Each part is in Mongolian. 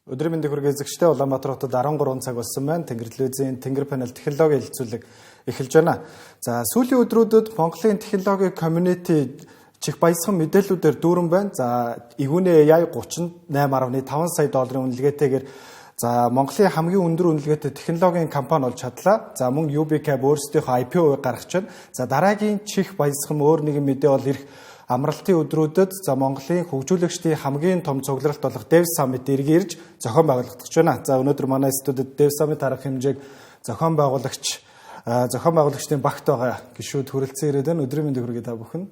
Өдрийн мэндийг хүргэе эзэгчтэй Улаанбаатар хотод 13 цаг болсон байна. Тэнгэр телевизийн Тэнгэр панел технологийн хэлэлцүүлэг эхэлж байна. За сүүлийн өдрүүдэд Монголын технологи community чих баясган мэдээллүүдээр дүүрэн байна. За эгүүнээ AI 38.5 сая долларын үнэлгээтэйгээр за Монголын хамгийн өндөр үнэлгээтэй технологийн компани болж чадлаа. За мөн UBCab өөрсдийнхөө IPO-г гаргаж байна. За дараагийн чих баясган өөр нэгэн мэдээ бол ирэх амралтын өдрүүдэд за Монголын хөгжүүлэгчдийн хамгийн том цугларалт болох Dev Summit иргэн ирж зохион байгуулагдаж байна. За өнөөдөр манай студид Dev Summit арга хэмжээг зохион байгуулагчдын багт байгаа гишүүд хүрэлцэн ирээд байна. Өдрийн мэндийг хүргэе та бүхэн.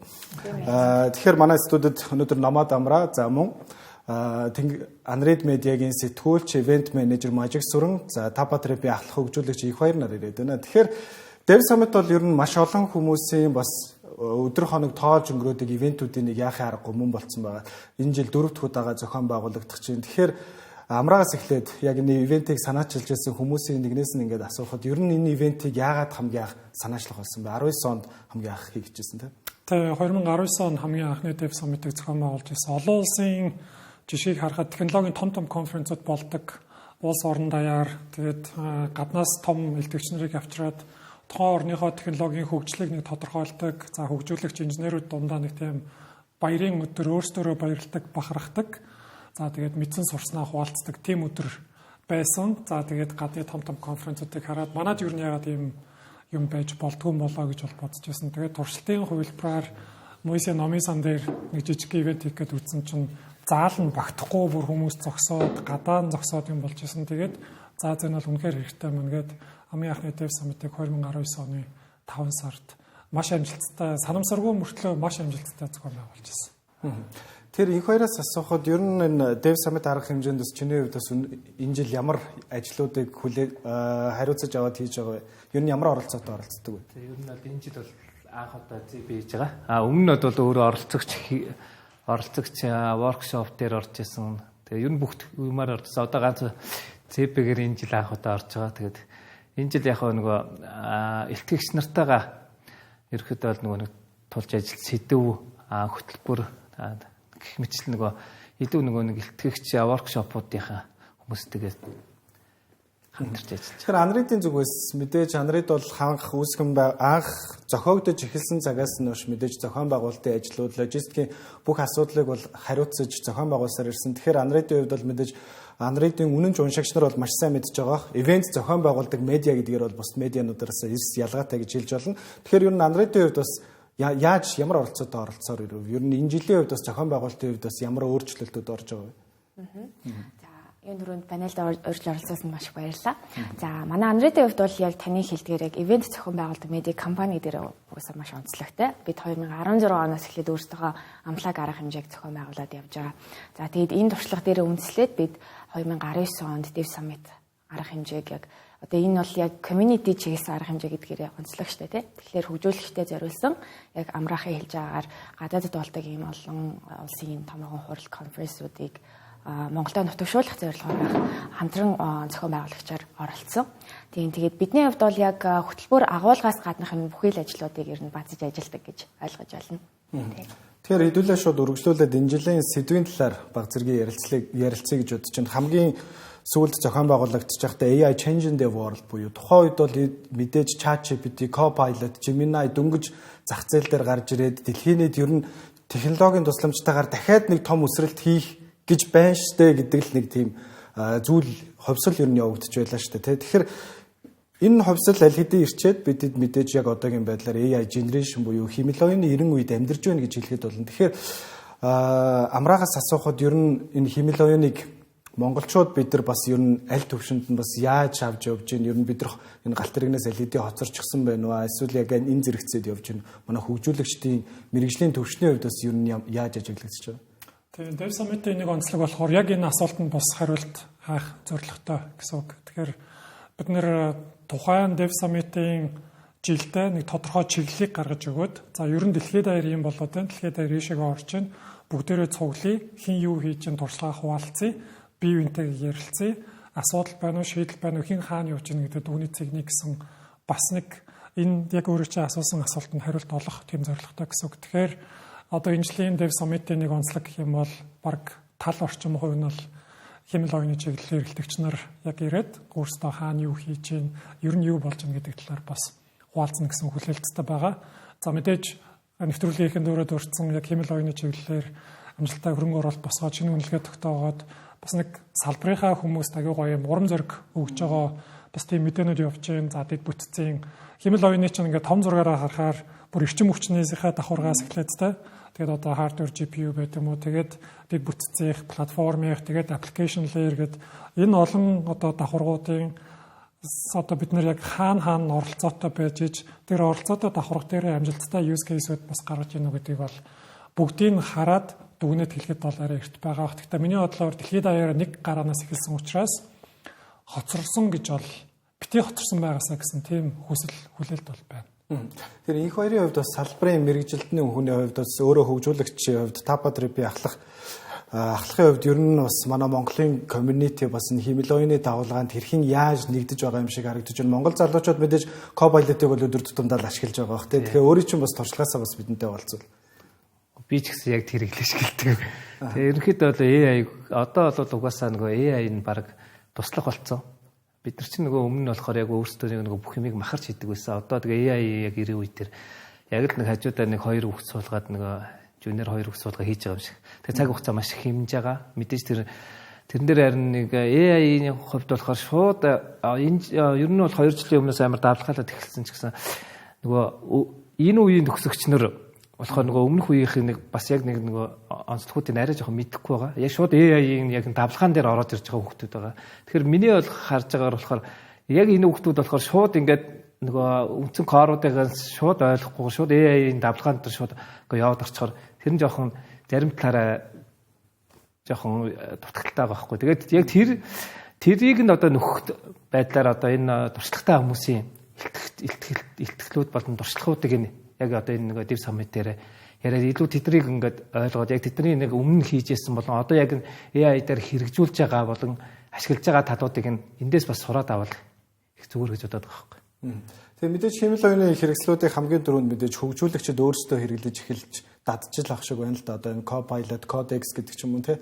Тэгэхээр манай студид өнөөдөр Намад Амра, за мөн Unread Media-гийн сэтгүүлч, event manager Мажиг Сүрэн, за Tapatrip-ийн ахлах хөгжүүлэгч их баяр нар ирээд байна. Тэгэхээр Dev Summit бол ер нь маш олон хүмүүсийн бас өдөр хоног тоолж өнгөрөөдөг ивентүүдийн нэг яахын аргагүй мөн болцсон байгаа. Энэ жил 4 дахь удаага зохион байгуулагдах чинь. Тэгэхээр амраагаас эхлээд яг энэ ивентийг санаачилж байсан хүмүүсийн нэгнээс нь ингээд асуухад ер нь энэ ивентийг яагаад хамгийн анх санаачлах болсон бэ? 19 онд хамгийн анх хийгдчихсэн тийм. Тэгээ 2019 он хамгийн анхны Dev Summit-ыг зохион байгуулж байсан. Олон улсын жишээг харахад технологийн том конференцуд болдог. Улс орон даяар тэгээд гаднаас том элдвэгч нарыг авчираад тухайн орныхоо технологийн хөгжлийг нэг тодорхойлдог. За хөгжүүлэгч инженерүүд дундаа нэг тийм баярын өдөр өөрсдөө баярлдаг, бахархдаг. За тэгээд мэдсэн сурснаа хуваалцдаг тийм өдөр байсан. За тэгээд гадны том конференцуудыг хараад манайд юу нь яагаад ийм юм байж болдгүй болоо гэж бол бодож байсан. Тэгээд туршилтын хувилбараар Моисе номын сан дээр нэг жижиг ивент хийх гээд үтсэн чинь заал нь багтахгүй бүр хүмүүс зогсоод гадаа нь зогсоод юм болж байсан. Тэгээд за зэн бол үнэхээр хэрэгтэй мөн гээд хамгийн анхны Dev Summit-ыг 2019 оны 5 сард маш амжилттай, санамсаргүй мөртлөө маш амжилттай зохион байгуулж байсан. Тэр их хоёроос асуухад ер нь энэ Dev Summit арга хэмжээндээс чиний хувьд бас энэ жил ямар ажлуудыг хариуцаж аваад хийж байгаа вэ? Ер нь ямар оролцоотой оролцдог вэ? Ер нь бол энэ жил бол анх удаа ZB хийж байгаа. Өмнө нь бол өөрөө оролцогч workshop дээр орж исэн. Тэгээ ер нь бүх юмар оржсэн. Одоо ганц ZB-гээр энэ жил анх удаа орж байгаа. Тэгээд энэ жил яг нөгөө элтгэгч нартайгаа ерөөхдөө бол нөгөө тулж ажил сэдв хөтөлбөр гэх мэтлэн нөгөө илүү нөгөө нэг элтгэгч workshop-уудынхаа хүмүүстэйгээ хамтарч ажиллаж. Тэгэхээр Unread-ийн зүгээс мэдээж Unread бол ханх үүсгэн анх зохиогдож эхэлсэн цагаас нь мэдээж зохион байгуулалтын ажлууд, логистикийн бүх асуудлыг бол хариуцаж зохион байгуулсаар ирсэн. Тэгэхээр Unread-ийн хувьд бол мэдээж Unread-ийн үнэн ч уншигч нар бол маш сайн мэдж байгаа. Ивент зохион байгуулдаг медиа гэдгээр бол бус медиануудаас эрс ялгаатай гэж хэлж болно. Тэгэхээр ер нь Unread-ийн хувьд бас ямар оролцоотой оролцоор ирв? Ер нь энэ жилийн хувьд бас зохион байгуулалтын хувьд бас ямар өөрчлөлтүүд орж байгаа вэ? Энэ дөрөнд панелд урьж оролцсон маш их баярлалаа. За манай Unread-ийн хувьд бол яг таны хэлдгээр яг ивент зохион байгуулдаг медиа компани дээр уусаа маш онцлогтой. Бид 2016 оноос эхлээд өөрсдөө амлаг арга хэмжээг зохион байгуулад явж байгаа. За тэгээд энэ туршлага дээр үндэслээд бид 2019 онд Dev Summit арга хэмжээг яг одоо энэ бол яг community чигээс арга хэмжээ гэдгээр онцлог штэ тий. Тэгэхээр хөгжүүлэгчтэй зориулсан яг амраахын хэлж байгаагаар гадаадд болдог ийм олон улсын томоохон хурал конференсуудыг Монголд нутагшуулах зорилгоор хамтран зохион байгуулагчаар оролцсон. Тэгээд бидний хувьд бол яг хөтөлбөр агуулгаас гаднах энэ бүхий л ажлуудыг ер нь базж ажилладаг гэж ойлгож байна. Тэгэхээр хэдүүлээ шууд үргэлжлүүлээд энэ жилийн сэдвийн талаар баг зэргийн ярилцъя гэж бодож байна. Хамгийн сүүлд зохион байгуулагдчих байхдаа AI Changing the World буюу тухайн үед бол мэдээж ChatGPT, Copilot, Gemini дөнгөж зах зээл дээр гарч ирээд дэлхийн нийт ер нь технологийн тусламжтайгаар дахиад нэг том өсрэлт хийх гэж байна штэ гэдэг л нэг тийм зүйл ховсол ер нь явагдаж байлаа штэ тий. Тэгэхээр энэ ховсол аль хэдийн ирчээд бидэд мэдээж яг одоогийн байдлаар AI generation буюу химилогны 90 үед амьдарч байна гэж хэлэхэд болно. Тэгэхээр амраагаас асуухад ер нь энэ химилогныг монголчууд бид нар бас ер нь аль төвшөнд нь бас яаж авч явж байна? Ер нь бид нар энэ галт тэрэгнээс аль хэдийн хоцорчихсан байна уу? Эсвэл яг энэ зэрэгцээд явж байна. Манай хөгжүүлэгчдийн мэрэгжлийн төвшний хувьд бас ер нь яаж ажиглагдчих вэ? Тэгээд Dev Summit-ийн нэг онцлог болохоор яг энэ асуултанд бус хариулт хайх зорилготой гэсэн үг. Тэгэхээр бид нэр тухайн Dev Summit-ийн жилдээ нэг тодорхой чиглэлийг гаргаж өгөөд за ер нь дэлхийд даяар юм болоод байна. Дэлхийд даяар ийшээгээ орж байна. Бүгдээрээ цуглая. Хин юу хийж чинь туршлага хуваалцъя. Бие биентэйгээ ярилцъя. Асуудал байна уу, шийдэл байна уу, хин хаана явж байна гэдэг үүний цэгний гэсэн бас нэг энэ яг өөрөө чинь асуусан асуултанд хариулт олох тийм зорилготой гэсэн үг. Тэгэхээр одоо энэ жилийн Dev Summit-ийн нэг онцлог гэх юм бол баг тал орчим хувь нь бол хэмэл оюуны чиглэлийн эрхлэгч нар яг ирээд өөрсдөө хаана юу хийж гин, ер нь юу болж гин гэдэг талаар бас хуваалцна гэсэн хүлээлттэй байгаа. За мэдээж нэвтрүүлгийнхээ дөрөд өртсөн яг хэмэл оюуны чиглэлээр амжилттай хөрөнгө оруулалт босгоод шинэ үнэлгээ тогтоогоод бас нэг салбарынхаа хүмүүст аягүй гоё урам зориг өгж байгаа бас тийм мэдээнүүд явж гин. За дэд бүтцийн хэмэл оюуны чинь ингээд том зургаараа харахаар бүр эрчим хүчнээсийнхээ давхаргаас эхлэдтэй. Тэгээд одоо hardware GPU байт юм уу. Тэгээд дэд бүтцийн платформын, тэгээд application layer гэдэг энэ олон одоо давхаргуудын одоо бид нэр яг хаана оролцоотой байж иж тэр оролцоотой давхарга дээр амжилттай use case-үүд бас гаргаж ийнө гэдгийг бол бүгдийг хараад дүгнэт хэлэхэд бол арай эрт байгаа. Гэхдээ миний бодлоор дэлхийд даяараа нэг гараанаас эхэлсэн учраас хоцорсон гэж бол бити хоцорсон байгаасаа гэсэн тийм хүлээлт бол байна. Тэр их хоёрын хувьд бас салбарын мэрэгжилтний хүний хувьд бас өөрөө хөгжүүлэгчийн хувьд Tapatrip ахлахын хувьд ер нь бас манай Монголын community бас энэ хэмэл оюуны дагуулгаанд хэрхэн яаж нэгдэж байгаа юм шиг харагдаж байна. Монгол залуучууд мэдээж Copilot-ыг бол өдөр тутамдаа ашиглаж байгаа бах. Тэгэхээр өөрийн чинь бас туршлагаасаа бас бидэнтэй болцвол. Би ч гэсэн яг тэр ихлэж гэлдэг. Тэгээ ерөнхийдөө бол AI одоо бол угаасаа нөгөө AI нь баг туслах болцсон. Бид нар чинь нөгөө өмнө нь болохоор яг өөрсдөө нөгөө бүх юмыг махарч хийдэг байсан. Одоо тэгээ AI яг ирэх үе тэр яг л нэг хажуудаа нэг 2 хүүхд суулгаад нөгөө жунер 2 хүүхд суулгаа хийж байгаа юм шиг. Тэгээ цаг хугацаа маш их хэмнэж байгаа. Мэдээж тэрэн дээр харин нэг AI-ийн хувьд болохоор шууд энэ ер нь бол 2 жилийн өмнөөс амар давлгаалаад эхэлсэн ч гэсэн нөгөө энэ үеийн төгсөгчнөр болохоор нөгөө өмнөх үеийнх нэг бас яг нөгөө онцлогуудыг арай жоохон мэдэхгүй байгаа. Яг шууд AI-ийн яг давлгаан дээр ороод ирж байгаа хүүхдүүд байгаа. Тэгэхээр миний бол харж байгаагаар болохоор яг энэ хүүхдүүд болохоор шууд ингээд нөгөө үндсэн кооруудыг шууд ойлгохгүй шууд AI-ийн давлгаан дээр шууд яваад орчхоор тэр нь жоохон зарим талаараа жоохон дутагдaltaй байгаа байхгүй. Тэгээд яг тэрийг нь одоо нөхөх байдлаар одоо энэ туршлагатай хүмүүсийн илтгэлүүд болон туршлагуудыг нь яг одоо энэ нэг Dev Summit дээр яриад илүү тэднийг ингээд ойлгоод яг тэдний нэг өмнө хийжсэн болон одоо яг AI дээр хэрэгжүүлж байгаа болон ашиглаж байгаа талуудыг эндээс бас сураад авал их зүгээр гэж бодоод байгаа байхгүй. Тэгээ мэдээж хэмэл оюуны хэрэгслүүдийг хамгийн дөрөнд мэдээж хөгжүүлэгчид өөрсдөө хэрэглэж эхэлж дадж л ах шиг байна л да. Одоо энэ Copilot, Codex гэдэг ч юм уу те.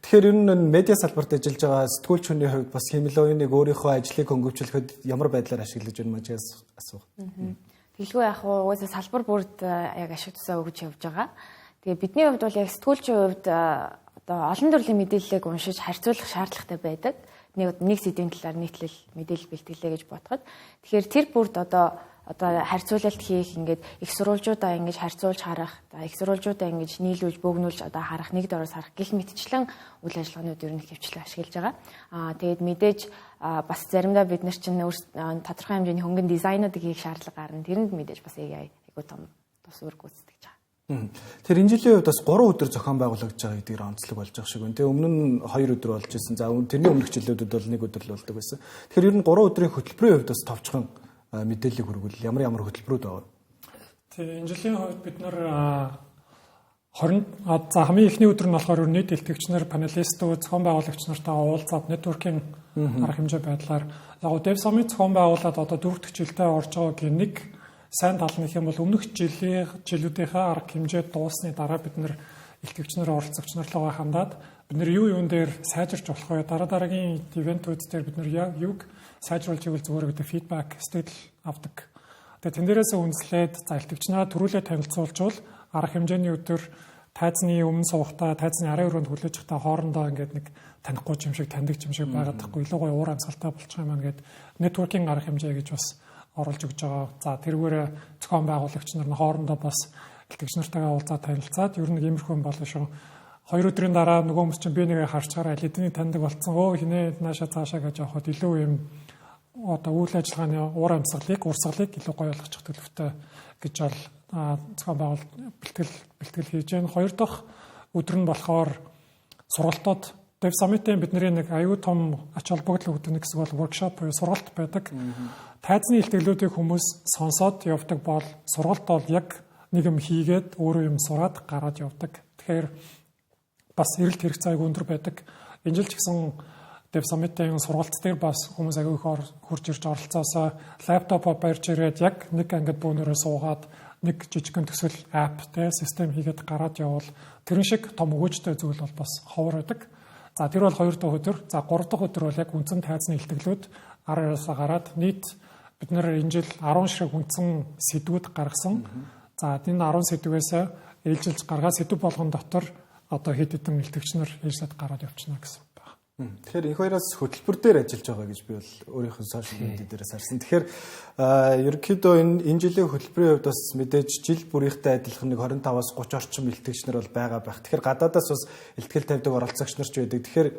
Тэгэхээр ер нь медиа салбарт ажиллаж байгаа сэтгүүлч хүний хувьд бас хэмэл оюуныг өөрийнхөө ажлыг хөнгөвчлөхөд ямар байдлаар ашиглаж байна мэж асуух. Тэглгүй яг угаасаа салбар бүрд яг ашиг тусаа өгж явж байгаа. Тэгээ бидний хувьд бол яг сэтгүүлчийн хувьд одоо олон төрлийн мэдээллийг уншиж харьцуулах шаардлагатай байдаг. Нэг сэдвийн талаар нийтлэл мэдээлэл бэлтгэлээ гэж бодоход. Тэгэхээр тэр бүрд одоо харьцуулалт хийх ингээд их сурвалжуудаа ингэж харьцуулж харах, их сурвалжуудаа ингэж нийлүүлж бөөгнүүлж одоо харах, нэг дөрөс харах гэх мэтчлэн үйл ажиллагаанууд ер нь хөвчлэн ашиглаж байгаа. Тэгээд мэдээж бас заримдаа бид нар чинь тодорхой хэмжээний хөнгөн дизайнуудыг хийх шаардлага гарна. Тэрэнд мэдээж бас AI айгуу том тус үүрэг гүйцэтгэж байгаа. Тэр энэ жилийн үед бас 3 өдөр зохион байгуулагдж байгаа гэдгээр онцлог болж байгаа шиг байна. Тэгээ өмнө нь 2 өдөр болж исэн. За тэрний өмнөх жилүүдэд бол 1 өдөр л болдог байсан. Тэгэхээр ер нь 3 өдрийн хөтөлбөрийн хувьд бас товчхон мэдээлэл хүргүүл ямар хөтөлбөрүүд байгаа. Тэгээ энэ жилийн хувьд бид нар хамгийн ихний өдөр нь болохоор нийт илтгэгчнэр, панелистууд, зохион байгуулагч нартайгаа уулзаад networking арга хэмжээ байдлаар Dev Summit зохион байгуулаад одоо 4 дахь жилдээ орж байгаагийн нэг сайн тал нь юм бол өмнөх жилүүдийнхээ арга хэмжээ дуусны дараа бид нар илтгэгчнэр, оролцогч нарлуугаа хандаад бид нар юун дээр сайжирч болох вэ? Дараагийн ивентүүд дээр бид нар юг сайжруулж ивэл зүгээр гэдэг фидбек стил авдаг. Тэгээд тэн дээрээс үндэслээд илтгэгчнээ төрүүлээ танилцуулжвал арга хэмжээний өдөр тайзны өмнө суугатаа, тайзны арай өрөөнд хүлээж захтаа хоорондоо ингээд нэг танихгүй юм шиг, таньдаг юм шиг байгаад тахгүй илүү гоё уур амьсгалтай болчих юм аа гэд networking арга хэмжээ гэж бас оруулж өгч байгаа. За тэрүүгээр зохион байгуулагч нар нь хоорондоо бас илтгэгч нартайгаа уулзаад танилцаад ер нь иймэрхүү юм болно шүү. 2 өдрийн дараа нөгөө хүмүүс чинь би нэгэ харчаараа эдний таньдаг болцсон. Хинээ нааша цаашаа гэж явахад илүү юм одоо үйл ажиллагааны уур амьсгалыг, урсгалыг илүү гоё болгочих төлөвтэй гэж бол зохион байгуулалт бэлтгэл хийж байна. 2 дахь өдөр нь болохоор сургалтууд Dev Summit-ийн бидний нэг аюу том ач холбогдол өгдөг гэсэн бол workshop буюу сургалт байдаг. Тайзны илтгэлүүдийг хүмүүс сонсоод явдаг бол сургалт бол яг нэг юм хийгээд өөрөө юм сураад гараад явдаг. Тэгэхээр бас эрэлт хэрэгцээ аягүй өндөр байдаг. Энэ жил ч гэсэн Dev Summit-ийн сургалт дээр бас хүмүүс аягүй их хурж ирж оролцоосоо лаптопоо барьж ирээд яг нэг ангид бөөнөрөө суугаад нэг жижигхэн төсөл апп систем хийгээд гараад явбал тэрэн шиг том өгөөжтэй зүйл бол бас ховор байдаг. За тэр бол 2 дахь өдөр. За 3 дахь өдөр бол яг үндсэн тайзны илтгэлүүд ар-араасаа гараад нийт бид нэр энэ жил 10 ширхэг үндсэн сэдвүүд гаргасан. За энэ 10 сэдвээс ээлжилж гаргаад сэдв болгон дотор одоо хэд хэдэн илтгэгчнэр ээлжлээд гараад явчихна гэсэн байна. Тэгэхээр энэ хоёроос хөтөлбөр дээр ажиллаж байгаа гэж би бол өөрийнхөө сошиал медиа дээрээс харсан. Тэгэхээр ерөнхийдөө энэ жилийн хөтөлбөрийн хувьд бас мэдээж жил бүрийнхтэй адилхан нэг 25-аас 30 орчим илтгэгчнэр бол байгаа байх. Тэгэхээр гадаадаас бас илтгэл тавьдаг оролцогч нар ч байдаг. Тэгэхээр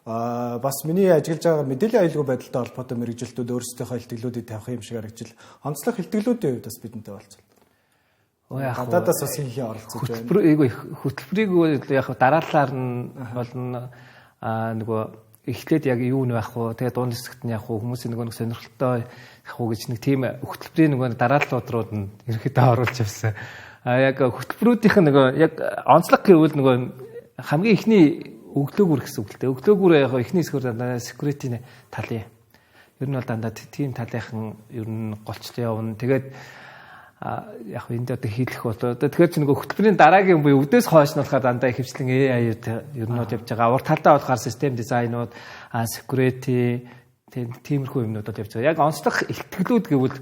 бас миний ажиллаж байгаа мэдээллийн аюулгүй байдалтай холбоотой мэргэжилтүүд өөрсдийнхөө илтгэлүүдийг тавих юм шиг харагдаж онцлог илтгэлүүдийн хувьд бас бидэнтэй болцсон. Гадаадаас бас их оролцож байна. Хөтөлбөрийг яг дараалалаар нь болно нөгөө эхлээд яг юу нь байх вэ? Тэгээ дунд хэсэгт нь явах уу? Хүмүүсийн нөгөө нэг сонирхолтой явах уу гэж нэг тийм хөтөлбөрийн нөгөө дарааллууд нь ерөөхдөө оруулж явсан. Яг хөтөлбөрүүдийнх нь нөгөө яг онцлог гэвэл нөгөө хамгийн ихний өглөөгүр гэсэн үг л дээ. Өглөөгүр яг ихний хэсгээр дандаа security талын. Ер нь бол дандаа тийм талынхан ер нь голчлоо явна. Тэгээд яг энд одоо хийлэх болоо. Тэгэхээр чи нөгөө хөтөлбөрийн дараагийн буюу өдөөс хойш нь болохоор дандаа ихэвчлэн AI ер нь явж байгаа. Урд талдаа болохоор систем дизайнууд, security тиймэрхүү юмнууд бол явж байгаа. Яг онцлог илтгэлүүд гэвэл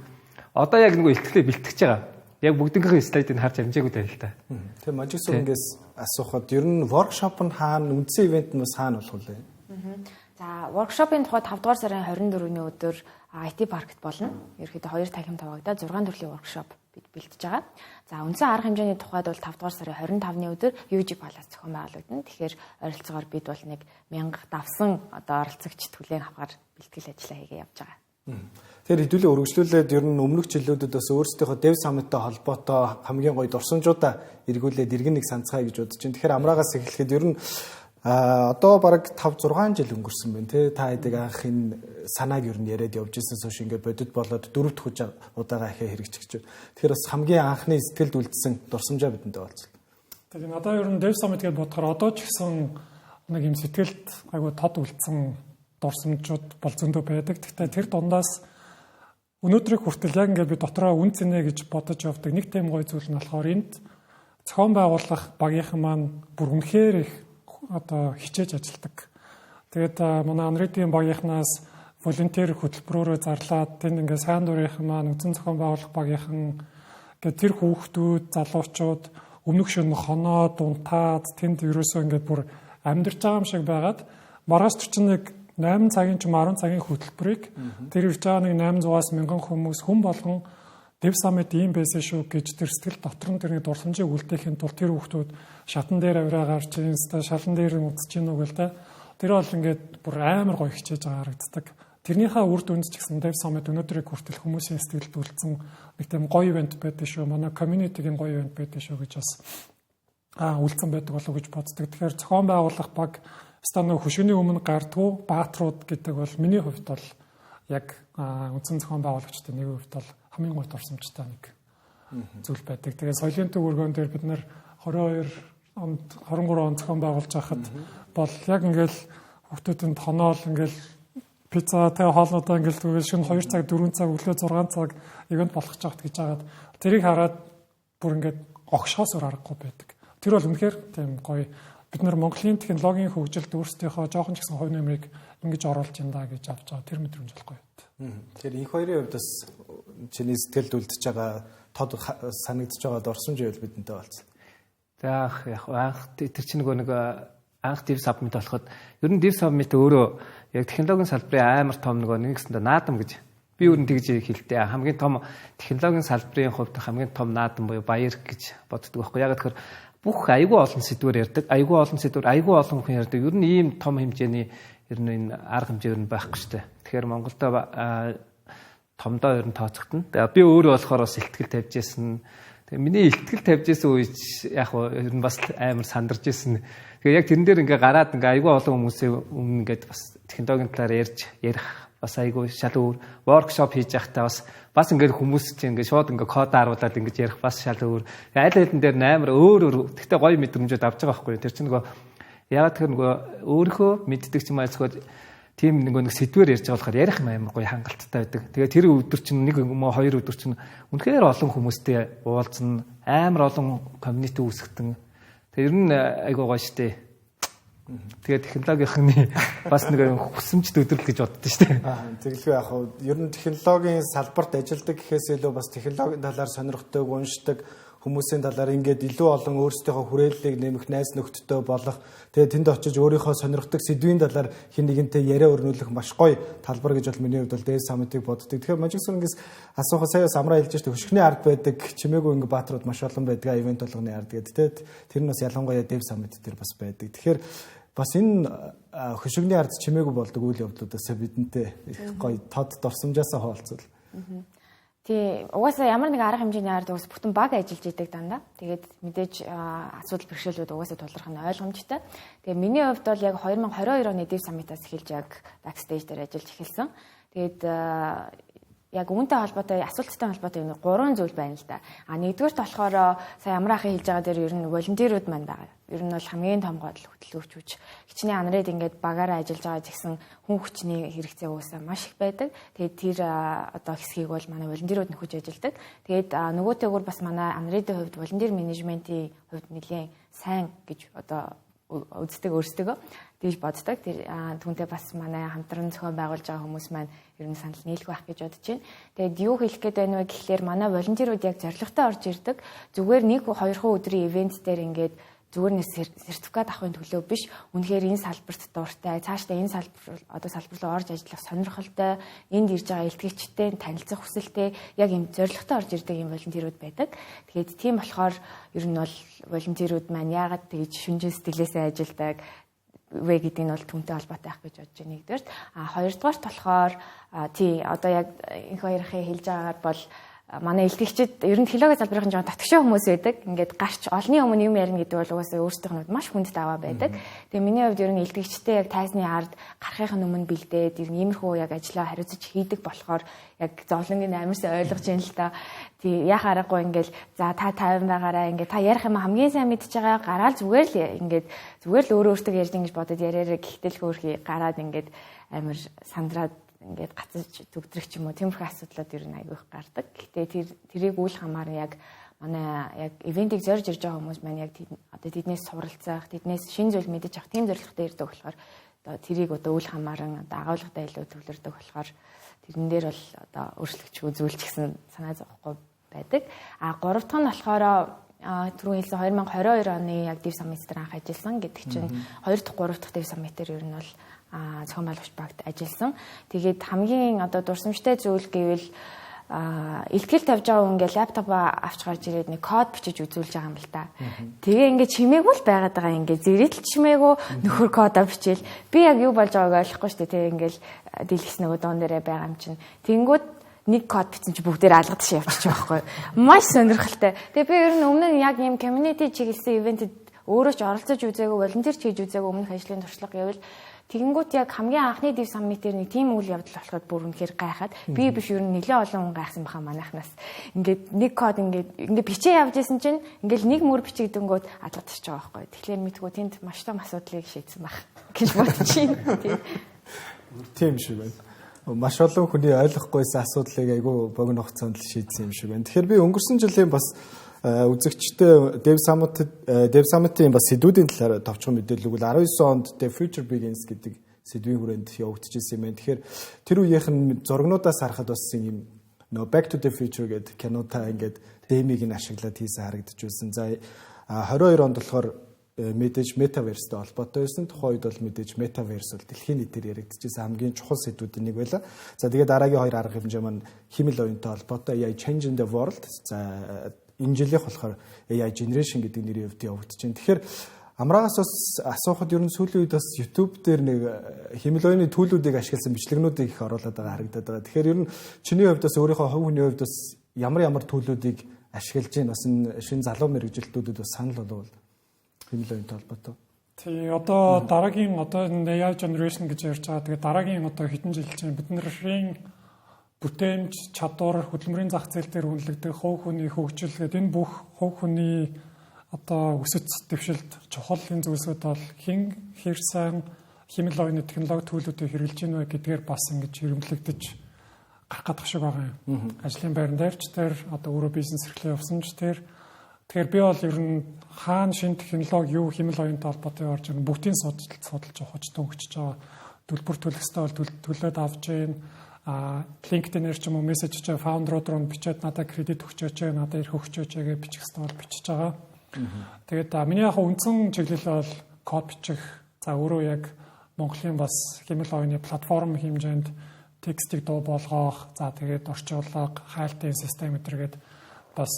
одоо яг нөгөө илтгэлээ бэлтгэж байгаа. Яг бүгднгийнхээ слайдыг харж амжаагүй байл та. Тэгээ мажик сүнгээс асуухад ер нь воркшоп нь хаана, үндсэн ивент нь бас хаана болох вэ? За воркшопын тухай 5 дугаар сарын 24-ний өдөр IT паркт болно. Ерөнхийдөө 2 танхим тавагдаад 6 төрлийн воркшоп бид бэлтэж байгаа. За үндсэн арга хэмжээний тухайд бол 5 дугаар сарын 25-ны өдөр UG Palace зохион байгуулагдана. Тэгэхээр ойролцоогоор бид бол нэг 1000 давсан одоо оролцогч түлээн авахар бэлтгэл ажиллаа хийгээ явж байгаа. Тэгэхээр хэдүүлээ үргэлжлүүлээд ер нь өмнөх жилүүдэд бас өөрсдийнхөө Dev Summit-тай холбоотой хамгийн гоё дурсамжуудаа эргүүлээд иргэн нэг санацгаая гэж бодож байна. Тэгэхээр амраагаас эхлэхэд ер нь одоо бараг 5-6 жил өнгөрсөн байна тий. Та хэдэг анх энэ санааг ер нь яриад явж ирсэн сууш ингээд бодит болоод 4 дахь удаага ахиа хэрэгжиж байна. Тэгэхээр бас хамгийн анхны сэтгэлд үлдсэн дурсамжаа бидэндээ болцсон. Тэгээд надад ер нь Dev Summit гэж бодохоор одоо ч гэсэн нэг юм сэтгэлд айгу тод үлдсэн дурсамжууд бол зөндөө байдаг. Гэхдээ тэр дундаас өнөөдрийг хүртэл яг ингээд би дотроо үн цэнэ гэж бодож явдаг нэг тийм гоё зүйл нь болохоор энд зохион байгуулах багийнхан маань бүр үнэхээр их одоо хичээж ажилладаг. Тэгээд манай Unready-ийн багийнхнаас волонтер хөтөлбөрөөрөө зарлаад тэнд ингээд сайн дурынхан маань үндсэн зохион байгуулах багийнхан ингээд тэр хүүхдүүд, залуучууд өмнөх шөнө хоноод, унтаад тэнд ерөөсөө ингээд бүр амьдарч байгаа юм шиг байгаад маргааш 41 8 цагийн ч 10 цагийн хөтөлбөрийг тэр ирж байгаа нэг 800-аас 1000 хүмүүс хүн болгон Dev Summit ийм байсан шүү гэж тэр сэтгэл дотор нь тэрний дурсамжийг үлдээхийн тулд тэр хүүхдүүд шатан дээр авираа гарч инста шалан дээр үзэж гин үгүй л да. Тэр бол ингээд бүр амар гоё хичээж байгаа харагддаг. Тэрнийхээ үр дүнд ч гэсэн Dev Summit өнөөдрийг хүртэл хүмүүсийн сэтгэлд үлдсэн нэг тийм гоё ивент байдаг шүү. Манай community-гийн гоё ивент байдаг шүү гэж бас үлдсэн байдаг болов гэж боддог. Тэгэхээр зохион байгуулах баг станог хөшөөний өмнө гардгуу баатрууд гэдэг бол миний хувьд бол яг үндсэн зохион байгуулагчдын нэг хувьд бол хамгийн гоё дурсамжтай нэг зүйл байдаг. Тэгээд соёлын төв өргөн дээр бид нар 22 онд 23 он зохион байгуулж байхад бол яг ингээл хүүхдүүдэнд хоноол ингээл пицца тэ хоолнуудаа ингээл түгэл шөнө 2 цаг 4 цаг өглөө 6 цаг ивент болгож байгаа гэж хагаад тэрийг хараад бүр ингээд огшоосоор аргагүй байдаг. Тэр бол үнэхээр тийм гоё. Бид нар Монголын технологийн хөгжилд өөрсдийнхөө жоохон ч гэсэн хувь нэмрийг ингэж оруулж янда гэж авч байгаа. Тэр мэдрэмж болохгүй. Тэгэхээр энэ хоёрын хувьд бас чиний сэтгэлд үлдэж байгаа тод санагдж байгаа дурсамж байвал бидэнтэй болцсон. За яг анх тэр чинь нэг анх Dev Summit болоход ер нь Dev Summit өөрөө яг технологийн салбарын амар том нэг гэсэндээ наадам гэж би өөр нь тэгж хэлдэг. Хамгийн том технологийн салбарын хувьд хамгийн том наадам буюу баяр гэж боддог байхгүй. Яг тэгэхээр бүх айгүй олон сэдвээр ярьдаг. Айгүй олон сэдвээр айгүй олон хүн ярьдаг. Ер нь ийм том хэмжээний ер нь энэ арга хэмжээ ер нь байхгүй шүү дээ. Тэгэхээр Монголдо томдоо ер нь тооцогдно. Би өөрөө болохоор бас ихтгэл тавьж ирсэн. Тэгээ миний ихтгэл тавьж ирсэн үед яг ер нь бас амар сандарч ирсэн. Тэгээ яг тэрэн дээр ингээ гараад ингээ айгүй олон хүмүүсийн өмнө ингээд бас технологийн талаар ярих бас айгүй шал өөр воркшоп хийж байхдаа бас ингээд хүмүүс чинь ингээд шууд ингээд код харуулад ингээд ярих бас шал өөр. Аль хэдэн дээр амар өөр гэхдээ гоё мэдрэмжүүд авч байгаа байхгүй. Тэр чинь нөгөө яг тэр нөгөө өөрөө мэддэг ч юм аашгүй тийм нэг сэдвэр ярьж байгаа болохоор ярих юм амар гоё хангалттай байдаг. Тэгээ тэр өдөр чинь нэг юм уу хоёр өдөр чинь үнэхээр олон хүмүүстэй уулзна, амар олон community үүсгэтэн. Тэгээ ер нь айгүй гоё штэ. Тэгээд технологийн бас нэг хүсэмжт өдрөл гэж боддоо шүү дээ. Тэгэлгүй яг хөө ер нь технологийн салбарт ажилладаг гэхээс илүү бас технологийн талаар сонирхдаг, уншдаг хүмүүсийн талаар ингээд илүү олон өөрсдийнхөө хүрээллийг нэмэх, найз нөхдөдөө болох, тэгээд тэнд очиж өөрийнхөө сонирхдаг сэдвийн талаар хэн нэгэнтэй яриа өрнүүлэх маш гоё талбар гэж бол миний хувьд бол Dev Summit-ыг боддог. Тэгэхээр Magic-ийн асууха сая самраа хэлж штэ хөшгөний ард байдаг, чимээгүй ингээ баатрууд маш олон байдаг, ивент болгоны ард гэдэг. Тэр нь бас ялангуяа Dev Summit дээр бас байдаг. Тэгэхээр бас энэ хөшгөний ард чимээгүй болдог үйл явдлуудаас бидэнтэй гоё тод дурсамжаасаа хаалцвал. Тий, угаасаа ямар нэг арга хэмжээний ард угаас бүтэн баг ажиллаж идэг дандаа. Тэгээд мэдээж асуудал бэрхшээлүүд угаасаа тулгарх нь ойлгомжтой. Тэгээд миний хувьд бол яг 2022 оны Dev Summit-аас эхэлж яг backstage дээр ажиллаж эхэлсэн. Тэгээд яг үүнтэй холбоотой асуулттай холбоотой энэ гурван зүйл байна л да. Нэгдүгээрт болохоор сая ямар ахын хэлж байгаа дээр ер нь волонтерууд маань байгаа. Ер нь бол хамгийн том гол хөтөлбөрч хичнээн анред ингээд багаараа ажиллаж байгаа гэсэн хүн хүчний хэрэгцээ уусаа маш их байдаг. Тэгээд тэр одоо хэсгийг бол манай волонтерууд нөхөж ажилладаг. Тэгээд нөгөөтэйгүр бас манай анредийн хувьд волонтер менежментийн хувьд нэлээд сайн гэж одоо үздэг өөрсдөө тэгж боддог. Тэр түүнтэй бас манай хамтран зохион байгуулж байгаа хүмүүс маань ер нь санал нийлэх байх гэж бодож байна. Тэгээд юу хэлэх гээд байна вэ гэхлээр манай волонтерууд яг зорилготой орж ирдэг. Зүгээр 1-2 өдрийн ивент дээр ингээд зүгээр нэг сертификат авахын төлөө биш. Үнэхээр энэ салбарт дуртай, цаашдаа энэ салбар руу орж ажиллах сонирхолтой, энд ирж байгаа илтгэгчтэй танилцах хүсэлтэй яг юм зорилготой орж ирдэг юм волонтерууд байдаг. Тэгээд тийм болохоор ер нь бол волонтерууд маань яагаад тэгж шүнжин сэтгэлээсээ ажилладаг вэ гэдэг нь бол түүнтэй холбоотой байх гэж бодож байна нэгдүгээр. Хоёрдугаарт болохоор тий одоо яг энэ хоёрын хэлж байгаагаар бол манай илтгэгчид ер нь технологийн салбарын жоон татгшаа хүмүүс байдаг. Ингээд гарч олны өмнө юм ярина гэдэг бол угаасаа өөрсдийнх нь маш хүнд даваа байдаг. Тэгээ миний хувьд ер нь илтгэгчтэй яг тайзны ард гарахын өмнө бэлдээд ер нь иймэрхүү яг ажиллаа хариуцаж хийдэг болохоор яг зовлонгийн амарсаа ойлгож байна л та. Тий яах аргагүй ингээл за та 50 байгаараа ингээд та ярих юм хамгийн сайн мэдж байгаа гараал зүгээр л өөрөө өөртөө ярьж ингэж бодоод яриараа гэхдээ л хөөрхий гараад ингээд амар сандраад ингээд гацж төгдрөх ч юм уу тиймэрхүү асуудлууд ер нь аягүй их гардаг. Гэхдээ тэрийг үл хамааран яг манай яг ивентийг зорж ирж байгаа хүмүүс маань яг одоо тэднээс суралцах, тэднээс шинэ зүйл мэдэж авах тийм зорилготой ирдэг болохоор одоо тэрийг одоо үл хамааран одоо агуулгатай илүү төвлөрдөг болохоор тэрэн дээр бол одоо өөрчлөгч үзүүлж гисэн санаа зовхгүй байдаг. Гурав дахь нь болохоор түрүүн хэлсэн 2022 оны яг Dev Summit дээр анх ажилласан гэдэг чинь 2 дахь 3 дахь Dev Summit дээр ер нь бол зохион байгуулагч багт ажилласан. Тэгээд хамгийн одоо дурсамжтай зүйл гэвэл илтгэл тавьж байгаа хүн ингээ лаптоп авч гарч ирээд нэг код бичиж үзүүлж байгаа юм л да. Тэгээ ингээ чимээгүй л байгаад байгаа ингээ зэрэгтэл чимээгүй нөхөр кодоо бичээл би яг юу болж байгааг ойлгохгүй шүү дээ. Тэгээ ингээл дэлгэс нөгөө доон дээрээ байгаа юм чинь. Тэнгүүд нэг код бичсэн чи бүгдээр алгадчих явчих байхгүй. Маш сонирхолтой. Тэгээ би ер нь өмнө нь яг юм community чиглэсэн ивентэд өөрөө ч оролцож үзээгүй, волонтер ч хийж үзээгүй өмнөх ажлын туршлага гэвэл тэгэнгүүт яг хамгийн анхны Dev Summit дээр нэг тийм үйл явдал болохоор бүр үнэхээр гайхаад би биш ер нь нэлээд олон хүн гайхсан баха манайхнаас. Ингээд нэг код ингээд бичээ явж исэн чинь ингээд нэг мөр бичигдэнгүүт алгадчихж байгаа байхгүй. Тэгэхээр мэдгүй тэнд маш том асуудлыг шийдсэн байх гэж бодож байна. Тийм шиг байна. Маш олон хүний ойлгохгүйсэн асуудлыг айгүй богино хугацаанд шийдсэн юм шиг байна. Тэгэхээр би өнгөрсөн жилийн бас үзэгчтэй Dev Summit-ийн бас сэдвүүдийн талаар товчхон мэдээлэл өгвөл 19 онд The Future Begins гэдэг сэдвийн хүрээнд явагдчихсан юм байна. Тэгэхээр тэр үеийнх нь зургнуудаас харахад бас юм Back to the Future гэдэг кинотаа ингээд дэмийг нь ашиглаад хийсэн харагдаж байсан. За 22 онд болохоор мэдээж Metaverse-тэй холбоотой байсан. Тухайн үед бол мэдээж Metaverse бол дэлхийн нийтээр яригдчихсэн хамгийн чухал сэдвүүдийн нэг байлаа. За тэгээд дараагийн хоёр арга хэмжээ маань химэл оюунтай холбоотой AI Changing the World. За энэ жилийнх болохоор AI Generation гэдэг нэрийн хувьд явагдаж байна. Тэгэхээр амраагаас бас асуухад ер нь сүүлийн үед бас YouTube дээр нэг химэл оюуны төлөвүүдийг ашигласан бичлэгнүүдийг их оруулаад байгаа харагдаад байгаа. Тэгэхээр ер нь чиний хувьд бас өөрийнхөө хувь хүний хувьд бас ямар төлөвүүдийг ашиглаж байна? Бас энэ шинэ залуу мэрэгжилтүүдэд бас санал болвол химэл оюунтай холбоотой. Тий, одоо дараагийн одоо AI Generation гэж ярьж байгаа. Тэгээд дараагийн одоо хэдэн жил чинь бидний бүтээмж, чадвар, хөдөлмөрийн зах зээл дээр үнэлэгдэх хувь хүний хөгжил гэдэг энэ бүх хувь хүний одоо өсөж дэвшилт чухал энэ зүйлсүүд бол хэр сайн химэл оюуны технологи төлөвүүдийг хэрэгжилж байна вэ гэдгээр бас ингэж хэрэглэгдэж гарах гадах шиг байгаа юм. Ажлын байран дээрч тэр одоо өөрөө бизнес эрхлэн явсан ч тэр Тэгэхээр би бол ер нь хаана шинэ технологи юу хэмэл оюунтай холбоотой орж ирнэ бүгдийн судалж явах төгсөж байгаа. Төлбөр төлөх ёстой бол төлөөд авч ийн LinkedIn-ээр ч юм уу мессеж хийж фаундерууд руу бичээд надад кредит өгчөөч, надад ирэх өгчөөч гэж бичих ёстой бол бичиж байгаа. Тэгээд миний яг үндсэн чиглэл бол код бичих. За өөрөө яг Монголын бас хэмэл оюуны платформ хэмжээнд текстийг дуу болгох, за тэгээд орчуулга, хайлтын систем гэдэргээд бас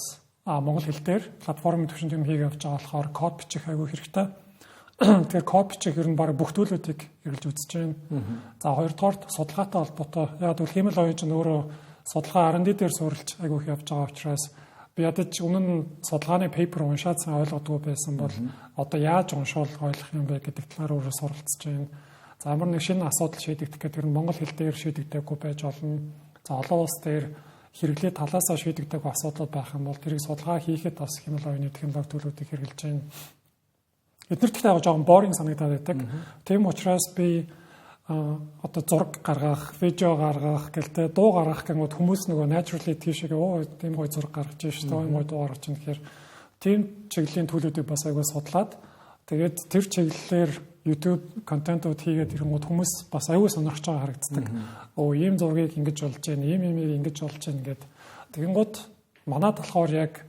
монгол хэл дээр платформын түвшинд юм хийгээ явж байгаа болохоор код бичих айгүй хэрэгтэй. Тэгэхээр код бичих ер нь баг бүх төлөвүүдийг хэрэглэж үзэж байна. За хоёрдугаарт судалгаатай холбоотой. Яг бол хэмэл оюун чинь өөрөө судалгаа R&D дээр суурилж айгүй их явж байгаа учраас би ядаж өмнө нь судалгааны пейпер уншаад сайн ойлгодгүй байсан бол одоо яаж уншвал ойлгох юм бэ гэдэг талаар өөрөө суралцж байна. За ямар нэг шинэ асуудал шийдэгдэх гэдэг нь монгол хэл дээр шийдэгдэггүй байж болно. За олон улс дээр хэрэглээ талаасаа шийдэгдэг асуудал байх юм бол тэрийг судалгаа хийхэд бас хэмэл оюуны технологи төлөвүүдийг хэрэгжилж байна. Эднэрт ихтэй жоохон boring санагдаад байдаг. Тийм учраас би одоо зураг гаргах, видео гаргах гэлтэй дуу гаргах гэнгүүт хүмүүс нөгөө naturally тийшээ тийм гоё зураг гаргаж байна шүү дээ. Тийм гоё дуу гаргаж байна гэхээр тийм чиглэлийн төлөвүүдийг бас аягүй судлаад тэгээд тэр чиглэлээр YouTube контентууд хийгээд ирэнгүүт хүмүүс бас аягүй сонирхож байгаа харагддаг. Ийм зургийг ингэж болж байна, ийм ингэж болж байна гэд. Тэгэнгүүт манайд болохоор яг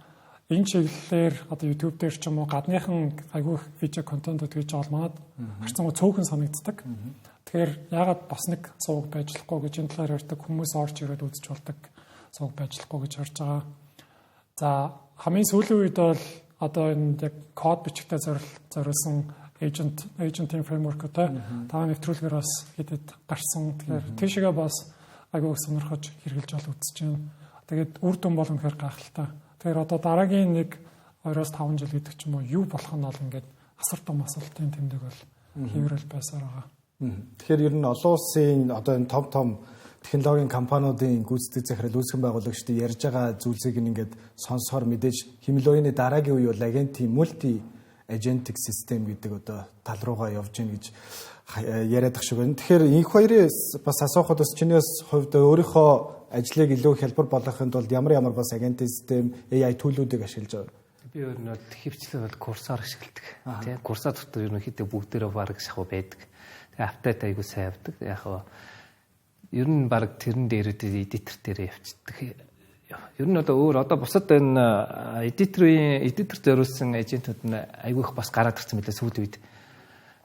энэ чиглэлээр одоо YouTube дээр ч юм уу гадныхан аягүй видео контентууд хийж байгаа бол манайд харцсан цөөхөн санагддаг. Тэгэхээр яагаад бас нэг сувг байж болохгүй гэж энэ талаар ярьдаг хүмүүс орж ирээд үзэж болдог сувг байж болохгүй гэж харж байгаа. За хамгийн сүүлийн үед бол одоо энэ яг код бичигтэй зориулсан agent framework-тэй таа нэвтрүүлгээр бас хэдэд гарсан. Тэгэхээр тийшээгээ бас аягүй сонирхож хэрэгжилж бол үзэж байна. Тэгээд үр дүн бол үнэхээр гайхалтай. Тэгэхээр одоо дараагийн 1-2-5 жил гэдэг ч юм уу юу болох нь бол ингээд асар том асуултын тэмдэг бол хэврэл байсаар байгаа. Тэгэхээр ер нь олон улсын одоо энэ том технологийн компаниудын гүйцэтгэх захирал үүсгэн байгуулагчдын ярьж байгаа зүйлсийг ингээд сонсохоор мэдээж хэмэл оюуны дараагийн үе бол агентийн мульти agentic system гэдэг одоо тал руугаа явж гин гэж яриад ах шиг байна. Тэгэхээр энх хоёрыг бас асуухад бас чинээс хувьд өөрийнхөө ажлыг илүү хялбар болгохын тулд ямар бас агент систем AI төлөвүүдийг ашиглаж байгаа. Би өөр нь хөвчлээ бол курсаар ашигладаг. Тийм курсаа дотор ерөнхийдөө бүгдээрээ баг шахуу байдаг. Тэгээ апдейт айгуу сайн авдаг. Яг ер нь баг тэрэн дээр эдитер дээр явчихдаг. Ер нь одоо бусад энэ эдитер зориулсан агентууд нь айгүй их бас гараад ирсэн мөлий сүүлийн үед.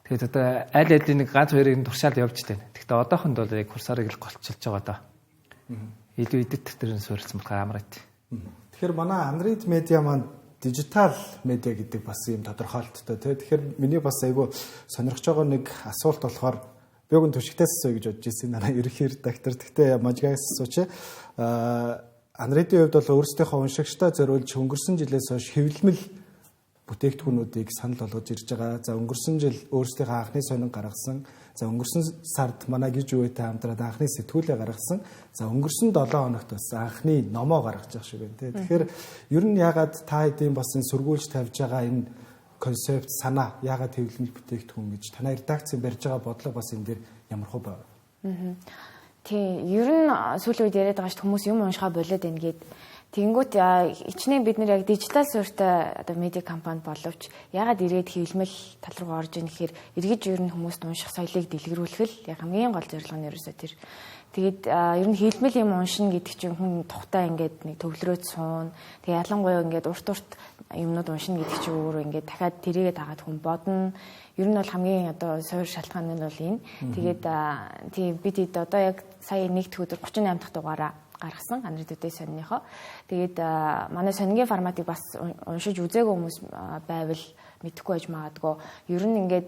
Тэгээд одоо аль нэг ганц хоёрын туршаал явж тань. Гэхдээ одоохонд бол яг курсарыг л голчилж байгаа даа. Илүү эдитер дээр нь суурилсан болохоор амраад. Тэгэхээр манай Android media маань дижитал медиа гэдэг бас юм тодорхойлолттой тий. Тэгэхээр миний бас айгүй сонирхож байгаа нэг асуулт болохоор би өгөн төшигтээс асууя гэж бодож ирсэн манай ерөнхий редактор. Гэхдээ мажгаас асууч. Android-ийн хувьд бол өөрсдийнхөө уншигчдаа зориулж өнгөрсөн жилээс хойш хэвлэмэл бүтээгдэхүүнүүдийг санал болгож ирж байгаа. За өнгөрсөн жил өөрсдийнхөө анхны сонин гаргасан. За өнгөрсөн сард манай гиж үетэй хамтраад анхны сэтгүүлээ гаргасан. За өнгөрсөн 7 хоногт бас анхны номоо гаргаж байгаа шиг байна. Тэгэхээр ер нь ягаад та хэдийн бас энэ сургуульч тавьж байгаа энэ концепт санаа ягаад хэвлэмэл бүтээгдэхүүн гэж танай редакцийн барьж байгаа бодлого бас энэ дээр ямар хөө байв? Тийм, ер нь сүүлийн үед яриад байгаа ш хүмүүс юм уншихаа болоод байна гэд. Тэнгүүт ичнээ бид нэр яг дижитал суурьтай одоо медиа компани боловч ягаад ирээд хэвлэмэл тал руу орж ийн гэхээр эргэж ер нь хүмүүст унших соёлыг дэлгэрүүлэх л яг хамгийн гол зорилго нь ерөөсөө тэр. Тэгээд ер нь хэвлэмэл юм уншина гэдэг чинь хүн тухтай ингээд нэг төвлөрөөд суун. Тэгээд ялангуяа ингээд урт юмнууд уншина гэдэг чинь өөрөө ингээд дахиад тэрийгээ дагаад хүн бодно. Ер нь бол хамгийн одоо суур шалтгаан нь бол энэ. Тэгээд тийм бид одоо яг сая нэгд өдөр 38 дахь дугаараа гаргасан Android-ийн сонирхоо. Тэгээд манай сонингийн форматыг бас уншиж үзээгүй хүмүүс байвал мэдэхгүй байж магадгүй. Ер нь ингээд